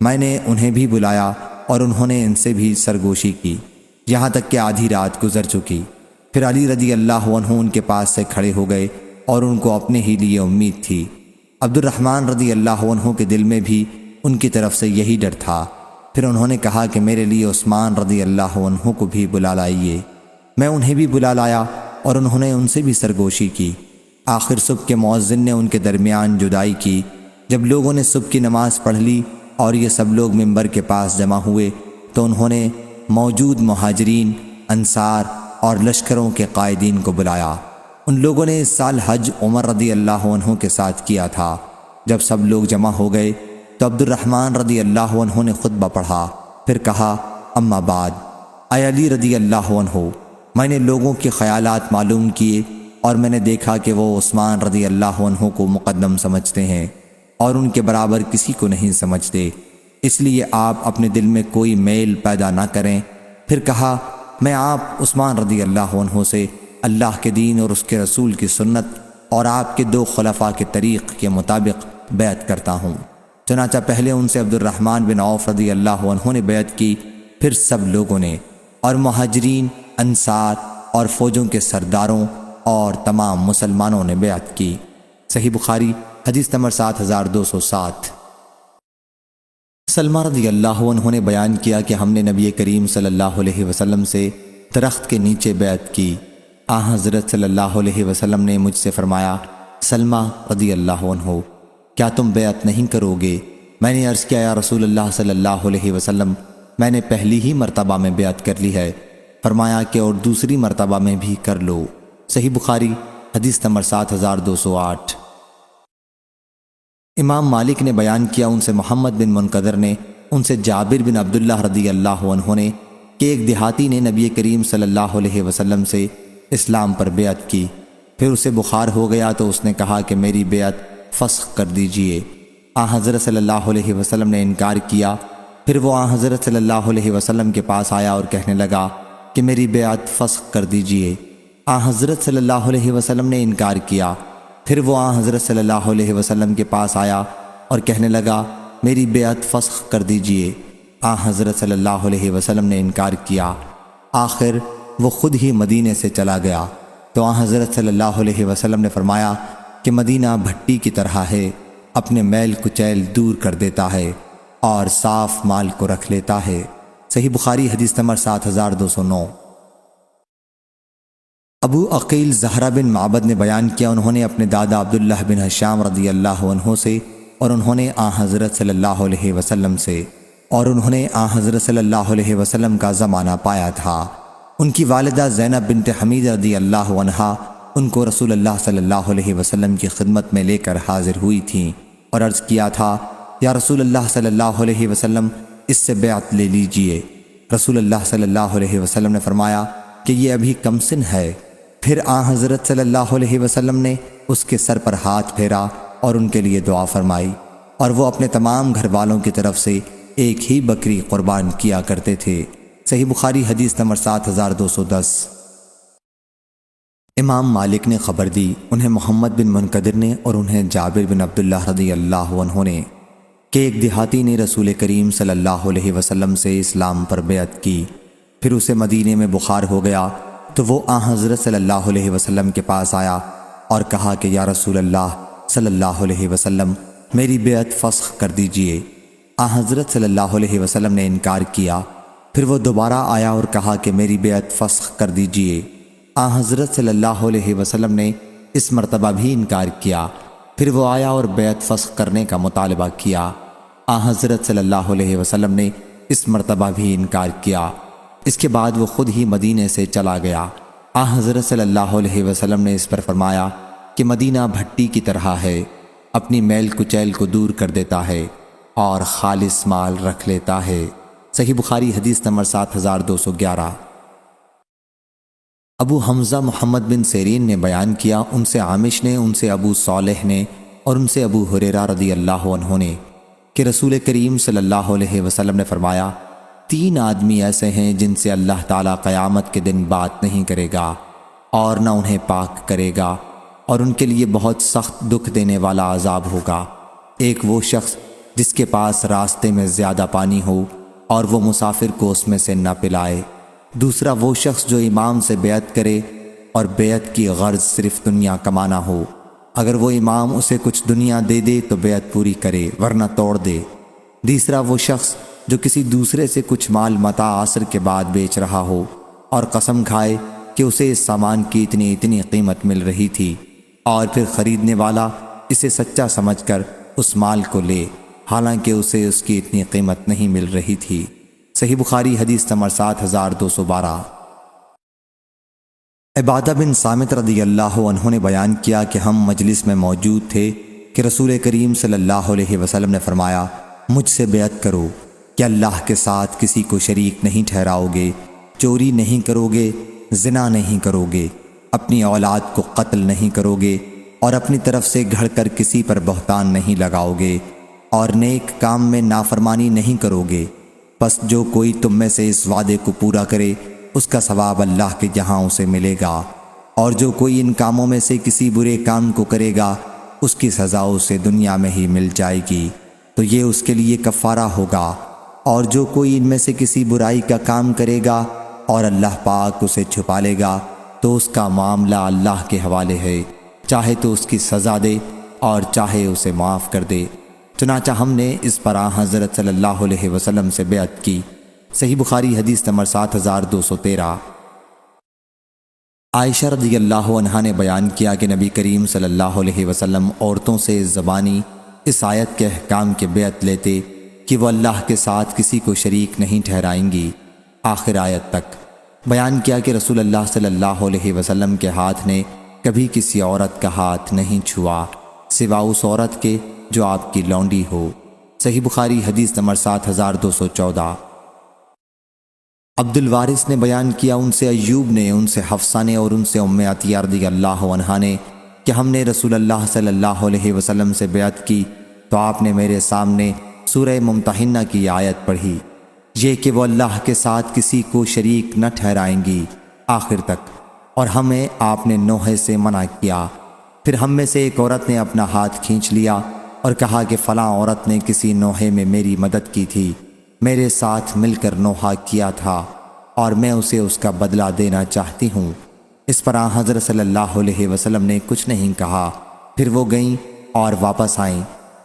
میں نے انہیں بھی بلایا اور انہوں نے ان سے بھی سرگوشی کی، یہاں تک کہ آدھی رات گزر چکی۔ پھر علی رضی اللہ عنہ ان کے پاس سے کھڑے ہو گئے اور ان کو اپنے ہی لیے امید تھی۔ عبد الرحمن رضی اللہ عنہ کے دل میں بھی ان کی طرف سے یہی ڈر تھا۔ پھر انہوں نے کہا کہ میرے لیے عثمان رضی اللہ عنہ کو بھی بلا لائیے۔ میں انہیں بھی بلا لایا اور انہوں نے ان سے بھی سرگوشی کی۔ آخر صبح کے مؤذن نے ان کے درمیان جدائی کی۔ جب لوگوں نے صبح کی نماز پڑھ لی اور یہ سب لوگ ممبر کے پاس جمع ہوئے تو انہوں نے موجود مہاجرین، انصار اور لشکروں کے قائدین کو بلایا۔ ان لوگوں نے اس سال حج عمر رضی اللہ عنہ کے ساتھ کیا تھا۔ جب سب لوگ جمع ہو گئے تو عبد الرحمن رضی اللہ عنہ نے خطبہ پڑھا، پھر کہا، اما بعد، اے علی رضی اللہ عنہ، میں نے لوگوں کے خیالات معلوم کیے اور میں نے دیکھا کہ وہ عثمان رضی اللہ عنہ کو مقدم سمجھتے ہیں اور ان کے برابر کسی کو نہیں سمجھتے، اس لیے آپ اپنے دل میں کوئی میل پیدا نہ کریں۔ پھر کہا، میں آپ عثمان رضی اللہ عنہ سے اللہ کے دین اور اس کے رسول کی سنت اور آپ کے 2 خلفاء کے طریق کے مطابق بیعت کرتا ہوں۔ چنانچہ پہلے ان سے عبد الرحمن بن عوف رضی اللہ عنہ نے بیعت کی، پھر سب لوگوں نے، اور مہاجرین، انصار اور فوجوں کے سرداروں اور تمام مسلمانوں نے بیعت کی۔ صحیح بخاری حدیث نمبر 7207۔ سلمہ رضی اللہ عنہ نے بیان کیا کہ ہم نے نبی کریم صلی اللہ علیہ وسلم سے درخت کے نیچے بیعت کی۔ حضرت صلی اللہ علیہ وسلم نے مجھ سے فرمایا، سلمہ رضی اللہ عنہ، کیا تم بیعت نہیں کرو گے؟ میں نے عرض کیا، یا رسول اللہ صلی اللہ علیہ وسلم، میں نے پہلی ہی مرتبہ میں بیعت کر لی ہے۔ فرمایا کہ اور دوسری مرتبہ میں بھی کر لو۔ صحیح بخاری حدیث نمبر 7208۔ امام مالک نے بیان کیا، ان سے محمد بن منقدر نے، ان سے جابر بن عبداللہ رضی اللہ عنہ نے، کہ ایک دیہاتی نے نبی کریم صلی اللہ علیہ وسلم سے اسلام پر بیعت کی، پھر اسے بخار ہو گیا تو اس نے کہا کہ میری بیعت فسخ کر دیجئے۔ حضرت صلی اللہ علیہ وسلم نے انکار کیا، پھر وہ حضرت صلی اللہ علیہ وسلم کے پاس آیا اور کہنے لگا کہ میری بیعت فسخ کر دیجئے۔ حضرت صلی اللہ علیہ وسلم نے انکار کیا، پھر وہ حضرت صلی اللہ علیہ وسلم کے پاس آیا اور کہنے لگا میری بیعت فسخ کر دیجئے۔ حضرت صلی اللہ علیہ وسلم نے انکار کیا۔ آخر وہ خود ہی مدینے سے چلا گیا تو آن حضرت صلی اللہ علیہ وسلم نے فرمایا کہ مدینہ بھٹی کی طرح ہے، اپنے میل کچیل دور کر دیتا ہے اور صاف مال کو رکھ لیتا ہے۔ صحیح بخاری حدیث نمبر 7209۔ ابو عقیل زہرہ بن معبد نے بیان کیا، انہوں نے اپنے دادا عبداللہ بن حشام رضی اللہ عنہ سے اور انہوں نے آن حضرت صلی اللہ علیہ وسلم سے اور انہوں نے آن حضرت صلی اللہ علیہ وسلم کا زمانہ پایا تھا۔ ان کی والدہ زینب بنت حمید رضی اللہ عنہا ان کو رسول اللہ صلی اللہ علیہ وسلم کی خدمت میں لے کر حاضر ہوئی تھیں اور عرض کیا تھا، یا رسول اللہ صلی اللہ علیہ وسلم اس سے بیعت لے لیجئے۔ رسول اللہ صلی اللہ علیہ وسلم نے فرمایا کہ یہ ابھی کم سن ہے۔ پھر آن حضرت صلی اللہ علیہ وسلم نے اس کے سر پر ہاتھ پھیرا اور ان کے لیے دعا فرمائی، اور وہ اپنے تمام گھر والوں کی طرف سے ایک ہی بکری قربان کیا کرتے تھے۔ صحیح بخاری حدیث نمبر 7210۔ امام مالک نے خبر دی، انہیں محمد بن منقدر نے اور انہیں جابر بن عبداللہ رضی اللہ عنہ نے کہ ایک دیہاتی نے رسول کریم صلی اللہ علیہ وسلم سے اسلام پر بیعت کی، پھر اسے مدینے میں بخار ہو گیا تو وہ آن حضرت صلی اللہ علیہ وسلم کے پاس آیا اور کہا کہ یا رسول اللہ صلی اللہ علیہ وسلم میری بیعت فسخ کر دیجئے۔ آن حضرت صلی اللہ علیہ وسلم نے انکار کیا۔ پھر وہ دوبارہ آیا اور کہا کہ میری بیعت فسخ کر دیجئے۔ آن حضرت صلی اللہ علیہ وسلم نے اس مرتبہ بھی انکار کیا۔ پھر وہ آیا اور بیعت فسخ کرنے کا مطالبہ کیا۔ آن حضرت صلی اللہ علیہ وسلم نے اس مرتبہ بھی انکار کیا۔ اس کے بعد وہ خود ہی مدینے سے چلا گیا۔ آن حضرت صلی اللہ علیہ وسلم نے اس پر فرمایا کہ مدینہ بھٹی کی طرح ہے، اپنی میل کچیل کو دور کر دیتا ہے اور خالص مال رکھ لیتا ہے۔ صحیح بخاری حدیث نمبر 7211۔ ابو حمزہ محمد بن سیرین نے بیان کیا، ان سے عامش نے، ان سے ابو صالح نے اور ان سے ابو ہریرہ رضی اللہ عنہ نے کہ رسول کریم صلی اللہ علیہ وسلم نے فرمایا، 3 آدمی ایسے ہیں جن سے اللہ تعالیٰ قیامت کے دن بات نہیں کرے گا اور نہ انہیں پاک کرے گا، اور ان کے لیے بہت سخت دکھ دینے والا عذاب ہوگا۔ ایک وہ شخص جس کے پاس راستے میں زیادہ پانی ہو اور وہ مسافر کو اس میں سے نہ پلائے۔ دوسرا وہ شخص جو امام سے بیعت کرے اور بیعت کی غرض صرف دنیا کمانا ہو، اگر وہ امام اسے کچھ دنیا دے دے تو بیعت پوری کرے ورنہ توڑ دے۔ تیسرا وہ شخص جو کسی دوسرے سے کچھ مال متاع عصر کے بعد بیچ رہا ہو اور قسم کھائے کہ اسے اس سامان کی اتنی قیمت مل رہی تھی، اور پھر خریدنے والا اسے سچا سمجھ کر اس مال کو لے حالانکہ اسے اس کی اتنی قیمت نہیں مل رہی تھی۔ صحیح بخاری حدیث نمبر 7212۔ عبادہ بن صامت رضی اللہ عنہ نے بیان کیا کہ ہم مجلس میں موجود تھے کہ رسول کریم صلی اللہ علیہ وسلم نے فرمایا، مجھ سے بیعت کرو کہ اللہ کے ساتھ کسی کو شریک نہیں ٹھہراؤ گے، چوری نہیں کرو گے، زنا نہیں کرو گے، اپنی اولاد کو قتل نہیں کرو گے، اور اپنی طرف سے گھڑ کر کسی پر بہتان نہیں لگاؤ گے، اور نیک کام میں نافرمانی نہیں کرو گے۔ پس جو کوئی تم میں سے اس وعدے کو پورا کرے اس کا ثواب اللہ کے جہاں اسے ملے گا، اور جو کوئی ان کاموں میں سے کسی برے کام کو کرے گا اس کی سزا اسے دنیا میں ہی مل جائے گی، تو یہ اس کے لیے کفارہ ہوگا۔ اور جو کوئی ان میں سے کسی برائی کا کام کرے گا اور اللہ پاک اسے چھپا لے گا تو اس کا معاملہ اللہ کے حوالے ہے، چاہے تو اس کی سزا دے اور چاہے اسے معاف کر دے۔ چنانچہ ہم نے اس پر حضرت صلی اللہ علیہ وسلم سے بیعت کی۔ صحیح بخاری حدیث نمبر 7213۔ عائشہ رضی اللہ عنہا نے بیان کیا کہ نبی کریم صلی اللہ علیہ وسلم عورتوں سے زبانی اس آیت کے احکام کے بیعت لیتے کہ وہ اللہ کے ساتھ کسی کو شریک نہیں ٹھہرائیں گی، آخر آیت تک۔ بیان کیا کہ رسول اللہ صلی اللہ علیہ وسلم کے ہاتھ نے کبھی کسی عورت کا ہاتھ نہیں چھوا سوا اس عورت کے جو آپ کی لونڈی ہو۔ صحیح بخاری حدیث نمبر 7214۔ عبد الوارث نے بیان کیا، ان سے ایوب نے، ان سے حفصہ نے اور ان سے ام عطیہ رضی اللہ عنہا نے کہ ہم نے رسول اللہ صلی اللہ علیہ وسلم سے بیعت کی تو آپ نے میرے سامنے سورہ ممتحنہ کی آیت پڑھی، یہ کہ وہ اللہ کے ساتھ کسی کو شریک نہ ٹھہرائیں گی، آخر تک، اور ہمیں آپ نے نوحے سے منع کیا۔ پھر ہم میں سے ایک عورت نے اپنا ہاتھ کھینچ لیا اور کہا کہ فلاں عورت نے کسی نوحے میں میری مدد کی تھی، میرے ساتھ مل کر نوحہ کیا تھا اور میں اسے اس کا بدلہ دینا چاہتی ہوں۔ اس پر آن حضرت صلی اللہ علیہ وسلم نے کچھ نہیں کہا۔ پھر وہ گئیں اور واپس آئیں۔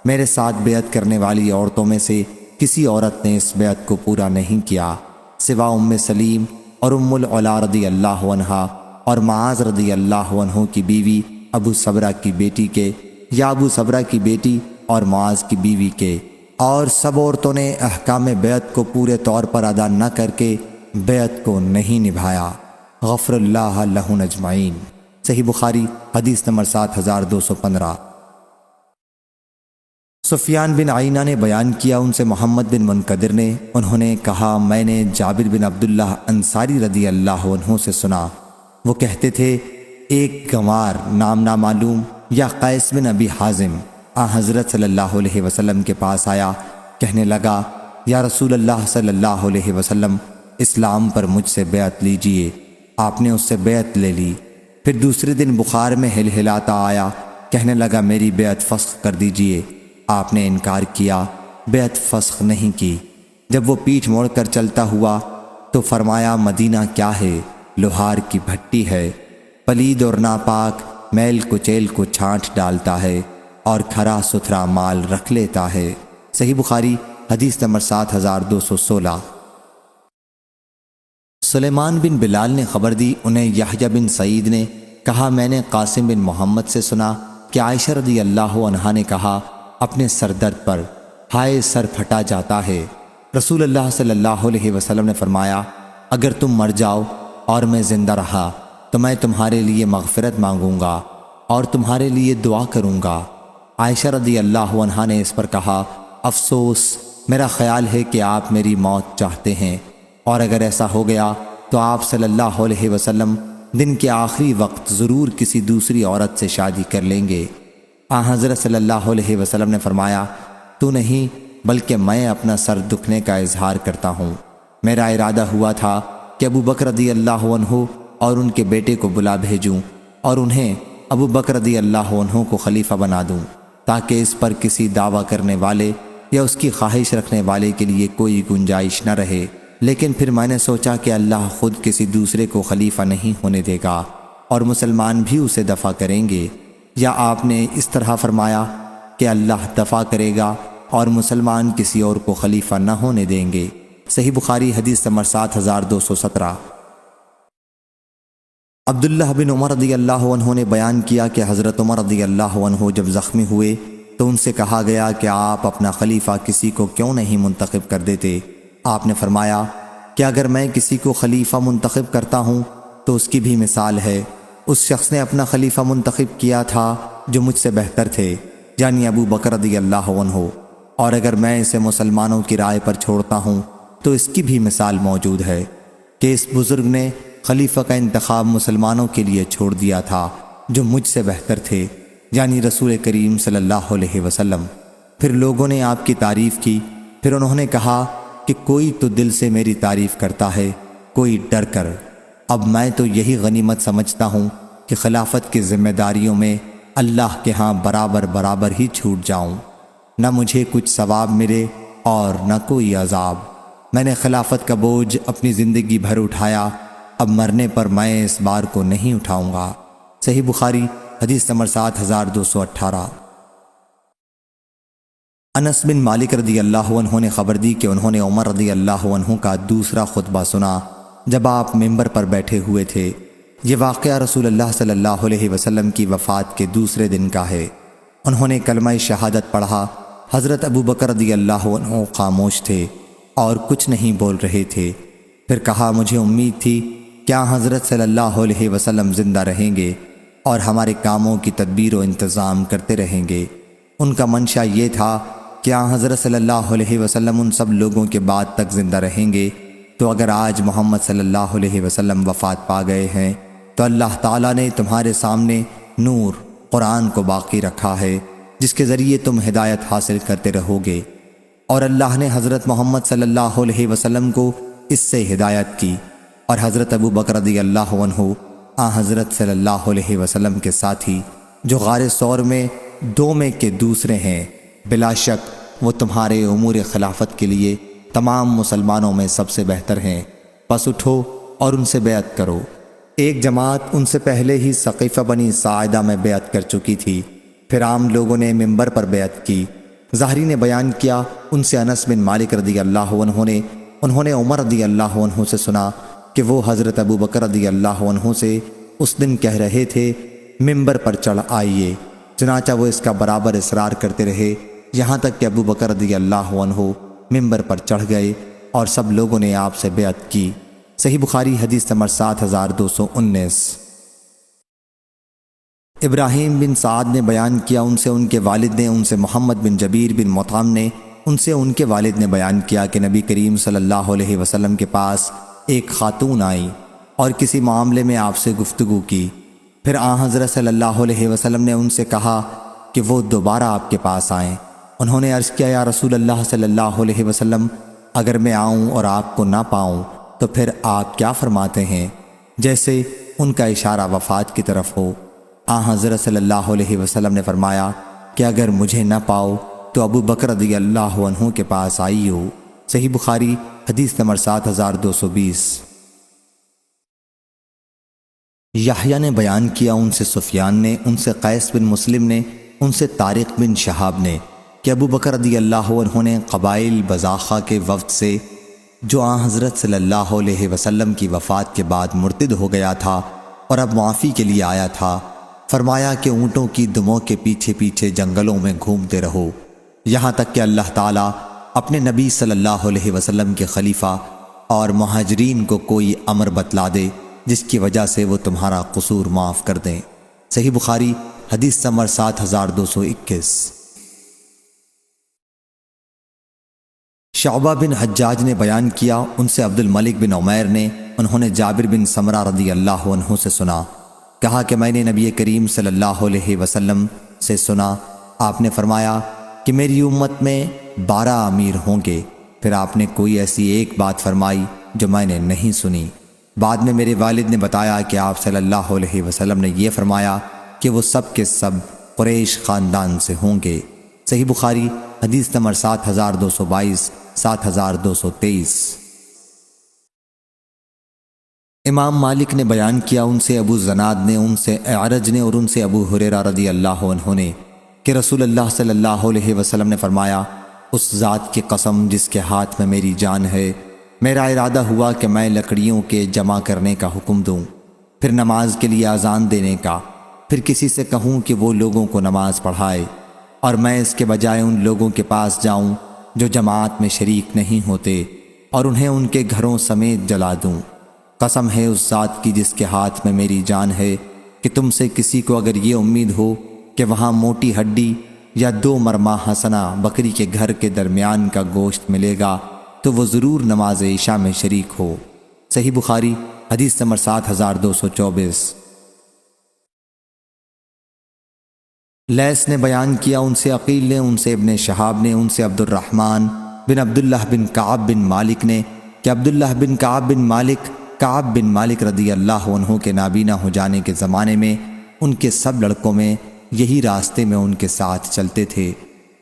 میرے ساتھ بیعت کرنے والی عورتوں میں سے کسی عورت نے اس بیعت کو پورا نہیں کیا سوا ام سلیم اور ام العلا رضی اللہ عنہا اور معاذ رضی اللہ عنہ کی بیوی ابو صبرہ کی بیٹی کے، یا ابو صبرہ کی بیٹی اور معاذ کی بیوی کے، اور سب عورتوں نے احکام بیعت کو پورے طور پر ادا نہ کر کے بیعت کو نہیں نبھایا۔ غفر اللہ لہن اجمعین۔ صحیح بخاری حدیث نمبر 7215۔ سفیان بن عینہ نے بیان کیا، ان سے محمد بن منقدر نے، انہوں نے کہا میں نے جابر بن عبداللہ انصاری رضی اللہ عنہ سے سنا، وہ کہتے تھے ایک گنوار نام نامعلوم یا قیس بن ابی حازم حضرت صلی اللہ علیہ وسلم کے پاس آیا، کہنے لگا یا رسول اللہ صلی اللہ علیہ وسلم، اسلام پر مجھ سے بیعت لیجئے۔ آپ نے اس سے بیعت لے لی۔ پھر دوسرے دن بخار میں ہلہلاتا آیا، کہنے لگا میری بیعت فسخ کر دیجئے۔ آپ نے انکار کیا، بیعت فسخ نہیں کی۔ جب وہ پیٹھ موڑ کر چلتا ہوا تو فرمایا مدینہ کیا ہے؟ لوہار کی بھٹی ہے، پلید اور ناپاک میل کچیل کو چھانٹ ڈالتا ہے اور کھرا ستھرا مال رکھ لیتا ہے۔ صحیح بخاری حدیث نمبر 7216۔ سلیمان بن بلال نے خبر دی، انہیں یحییٰ بن سعید نے کہا میں نے قاسم بن محمد سے سنا کہ عائشہ رضی اللہ عنہا نے کہا اپنے سر درد پر ہائے سر پھٹا جاتا ہے۔ رسول اللہ صلی اللہ علیہ وسلم نے فرمایا اگر تم مر جاؤ اور میں زندہ رہا تو میں تمہارے لیے مغفرت مانگوں گا اور تمہارے لیے دعا کروں گا۔ عائشہ رضی اللہ عنہا نے اس پر کہا افسوس، میرا خیال ہے کہ آپ میری موت چاہتے ہیں، اور اگر ایسا ہو گیا تو آپ صلی اللہ علیہ وسلم دن کے آخری وقت ضرور کسی دوسری عورت سے شادی کر لیں گے۔ حضرت صلی اللہ علیہ وسلم نے فرمایا تو نہیں بلکہ میں اپنا سر دکھنے کا اظہار کرتا ہوں۔ میرا ارادہ ہوا تھا کہ ابو بکر رضی اللہ عنہ اور ان کے بیٹے کو بلا بھیجوں اور انہیں ابو بکر رضی اللہ عنہ کو خلیفہ بنا دوں تاکہ اس پر کسی دعویٰ کرنے والے یا اس کی خواہش رکھنے والے کے لیے کوئی گنجائش نہ رہے، لیکن پھر میں نے سوچا کہ اللہ خود کسی دوسرے کو خلیفہ نہیں ہونے دے گا اور مسلمان بھی اسے دفع کریں گے، یا آپ نے اس طرح فرمایا کہ اللہ دفع کرے گا اور مسلمان کسی اور کو خلیفہ نہ ہونے دیں گے۔ صحیح بخاری حدیث نمبر 7217۔ عبداللہ بن عمر رضی اللہ عنہ نے بیان کیا کہ حضرت عمر رضی اللہ عنہ جب زخمی ہوئے تو ان سے کہا گیا کہ آپ اپنا خلیفہ کسی کو کیوں نہیں منتخب کر دیتے؟ آپ نے فرمایا کہ اگر میں کسی کو خلیفہ منتخب کرتا ہوں تو اس کی بھی مثال ہے، اس شخص نے اپنا خلیفہ منتخب کیا تھا جو مجھ سے بہتر تھے، یعنی ابو بکر رضی اللہ عنہ، اور اگر میں اسے مسلمانوں کی رائے پر چھوڑتا ہوں تو اس کی بھی مثال موجود ہے کہ اس بزرگ نے خلیفہ کا انتخاب مسلمانوں کے لیے چھوڑ دیا تھا جو مجھ سے بہتر تھے، یعنی رسول کریم صلی اللہ علیہ وسلم۔ پھر لوگوں نے آپ کی تعریف کی، پھر انہوں نے کہا کہ کوئی تو دل سے میری تعریف کرتا ہے، کوئی ڈر کر۔ اب میں تو یہی غنیمت سمجھتا ہوں کہ خلافت کی ذمہ داریوں میں اللہ کے ہاں برابر برابر ہی چھوٹ جاؤں، نہ مجھے کچھ ثواب ملے اور نہ کوئی عذاب۔ میں نے خلافت کا بوجھ اپنی زندگی بھر اٹھایا، اب مرنے پر میں اس بار کو نہیں اٹھاؤں گا۔ صحیح بخاری حدیث نمبر 7218۔ انس بن مالک رضی اللہ عنہ نے خبر دی کہ انہوں نے عمر رضی اللہ عنہ کا دوسرا خطبہ سنا جب آپ ممبر پر بیٹھے ہوئے تھے۔ یہ واقعہ رسول اللہ صلی اللہ علیہ وسلم کی وفات کے دوسرے دن کا ہے۔ انہوں نے کلمہ شہادت پڑھا۔ حضرت ابو بکر رضی اللہ عنہ خاموش تھے اور کچھ نہیں بول رہے تھے۔ پھر کہا مجھے امید تھی کیا حضرت صلی اللہ علیہ وسلم زندہ رہیں گے اور ہمارے کاموں کی تدبیر و انتظام کرتے رہیں گے۔ ان کا منشا یہ تھا کہ حضرت صلی اللہ علیہ وسلم ان سب لوگوں کے بعد تک زندہ رہیں گے، تو اگر آج محمد صلی اللہ علیہ وسلم وفات پا گئے ہیں تو اللہ تعالیٰ نے تمہارے سامنے نور قرآن کو باقی رکھا ہے جس کے ذریعے تم ہدایت حاصل کرتے رہو گے، اور اللہ نے حضرت محمد صلی اللہ علیہ وسلم کو اس سے ہدایت کی، اور حضرت ابو بکر رضی اللہ عنہ حضرت صلی اللہ علیہ وسلم کے ساتھی جو غار ثور میں دو میں کے دوسرے ہیں، بلا شک وہ تمہارے امور خلافت کے لیے تمام مسلمانوں میں سب سے بہتر ہیں، پس اٹھو اور ان سے بیعت کرو۔ ایک جماعت ان سے پہلے ہی ثقیفہ بنی ساعدہ میں بیعت کر چکی تھی، پھر عام لوگوں نے ممبر پر بیعت کی۔ ظاہری نے بیان کیا ان سے انس بن مالک رضی اللہ عنہ نے انہوں نے عمر رضی اللہ عنہ سے سنا کہ وہ حضرت ابو بکر رضی اللہ عنہ سے اس دن کہہ رہے تھے ممبر پر چڑھ آئیے، چنانچہ وہ اس کا برابر اصرار کرتے رہے یہاں تک کہ ابو بکر رضی اللہ عنہ ممبر پر چڑھ گئے اور سب لوگوں نے آپ سے بیعت کی۔ صحیح بخاری حدیث نمبر 7219۔ ابراہیم بن سعد نے بیان کیا ان سے ان کے والد نے ان سے محمد بن جبیر بن مطعم نے ان سے ان کے والد نے بیان کیا کہ نبی کریم صلی اللہ علیہ وسلم کے پاس ایک خاتون آئی اور کسی معاملے میں آپ سے گفتگو کی، پھر حضرت صلی اللہ علیہ وسلم نے ان سے کہا کہ وہ دوبارہ آپ کے پاس آئیں۔ انہوں نے عرض کیا یا رسول اللہ صلی اللہ علیہ وسلم، اگر میں آؤں اور آپ کو نہ پاؤں تو پھر آپ کیا فرماتے ہیں؟ جیسے ان کا اشارہ وفات کی طرف ہو۔ حضرت صلی اللہ علیہ وسلم نے فرمایا کہ اگر مجھے نہ پاؤ تو ابو بکر رضی اللہ عنہ کے پاس آئی ہو۔ صحیح بخاری حدیث نمبر 7220۔ یحییٰ نے بیان کیا ان سے سفیان نے ان سے قیس بن مسلم نے ان سے طارق بن شہاب نے کہ ابو بکر رضی اللہ عنہ نے قبائل بزاخہ کے وفد سے جو حضرت صلی اللہ علیہ وسلم کی وفات کے بعد مرتد ہو گیا تھا اور اب معافی کے لیے آیا تھا، فرمایا کہ اونٹوں کی دموں کے پیچھے پیچھے جنگلوں میں گھومتے رہو یہاں تک کہ اللہ تعالیٰ اپنے نبی صلی اللہ علیہ وسلم کے خلیفہ اور مہاجرین کو کوئی امر بتلا دے جس کی وجہ سے وہ تمہارا قصور معاف کر دیں۔ صحیح بخاری حدیث نمبر 7221۔ شعبہ بن حجاج نے بیان کیا ان سے عبد الملک بن عمیر نے انہوں نے جابر بن سمرہ رضی اللہ عنہ سے سنا، کہا کہ میں نے نبی کریم صلی اللہ علیہ وسلم سے سنا، آپ نے فرمایا کہ میری امت میں 12 امیر ہوں گے، پھر آپ نے کوئی ایسی ایک بات فرمائی جو میں نے نہیں سنی۔ بعد میں میرے والد نے بتایا کہ آپ صلی اللہ علیہ وسلم نے یہ فرمایا کہ وہ سب کے سب قریش خاندان سے ہوں گے۔ صحیح بخاری حدیث نمبر 7222 7223۔ امام مالک نے بیان کیا ان سے ابو زناد نے ان سے اعرج نے اور ان سے ابو ہریرہ رضی اللہ عنہ نے کہ رسول اللہ صلی اللہ علیہ وسلم نے فرمایا اس ذات کی قسم جس کے ہاتھ میں میری جان ہے، میرا ارادہ ہوا کہ میں لکڑیوں کے جمع کرنے کا حکم دوں، پھر نماز کے لیے اذان دینے کا، پھر کسی سے کہوں کہ وہ لوگوں کو نماز پڑھائے، اور میں اس کے بجائے ان لوگوں کے پاس جاؤں جو جماعت میں شریک نہیں ہوتے اور انہیں ان کے گھروں سمیت جلا دوں۔ قسم ہے اس ذات کی جس کے ہاتھ میں میری جان ہے کہ تم سے کسی کو اگر یہ امید ہو کہ وہاں موٹی ہڈی یا 2 مرمہ حسنہ بکری کے گھر کے درمیان کا گوشت ملے گا تو وہ ضرور نماز عشاء میں شریک ہو۔ صحیح بخاری حدیث نمبر 7224۔ لیث نے بیان کیا ان سے عقیل نے ان سے ابن شہاب نے ان سے عبد الرحمن بن عبداللہ بن کعب بن مالک نے کہ عبداللہ بن کعب بن مالک رضی اللہ عنہ کے نابینا ہو جانے کے زمانے میں ان کے سب لڑکوں میں یہی راستے میں ان کے ساتھ چلتے تھے،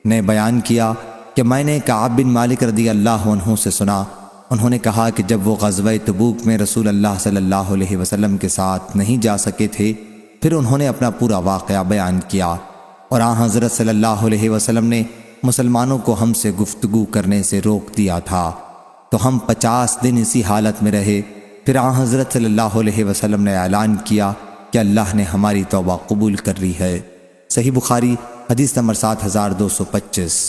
نے بیان کیا کہ میں نے کعب بن مالک رضی اللہ عنہ سے سنا، انہوں نے کہا کہ جب وہ غزوہ تبوک میں رسول اللہ صلی اللہ علیہ وسلم کے ساتھ نہیں جا سکے تھے، پھر انہوں نے اپنا پورا واقعہ بیان کیا، اور حضرت صلی اللہ علیہ وسلم نے مسلمانوں کو ہم سے گفتگو کرنے سے روک دیا تھا، تو ہم 50 دن اسی حالت میں رہے، پھر حضرت صلی اللہ علیہ وسلم نے اعلان کیا کہ اللہ نے ہماری توبہ قبول کر لی ہے۔ صحیح بخاری حدیث نمبر 7225۔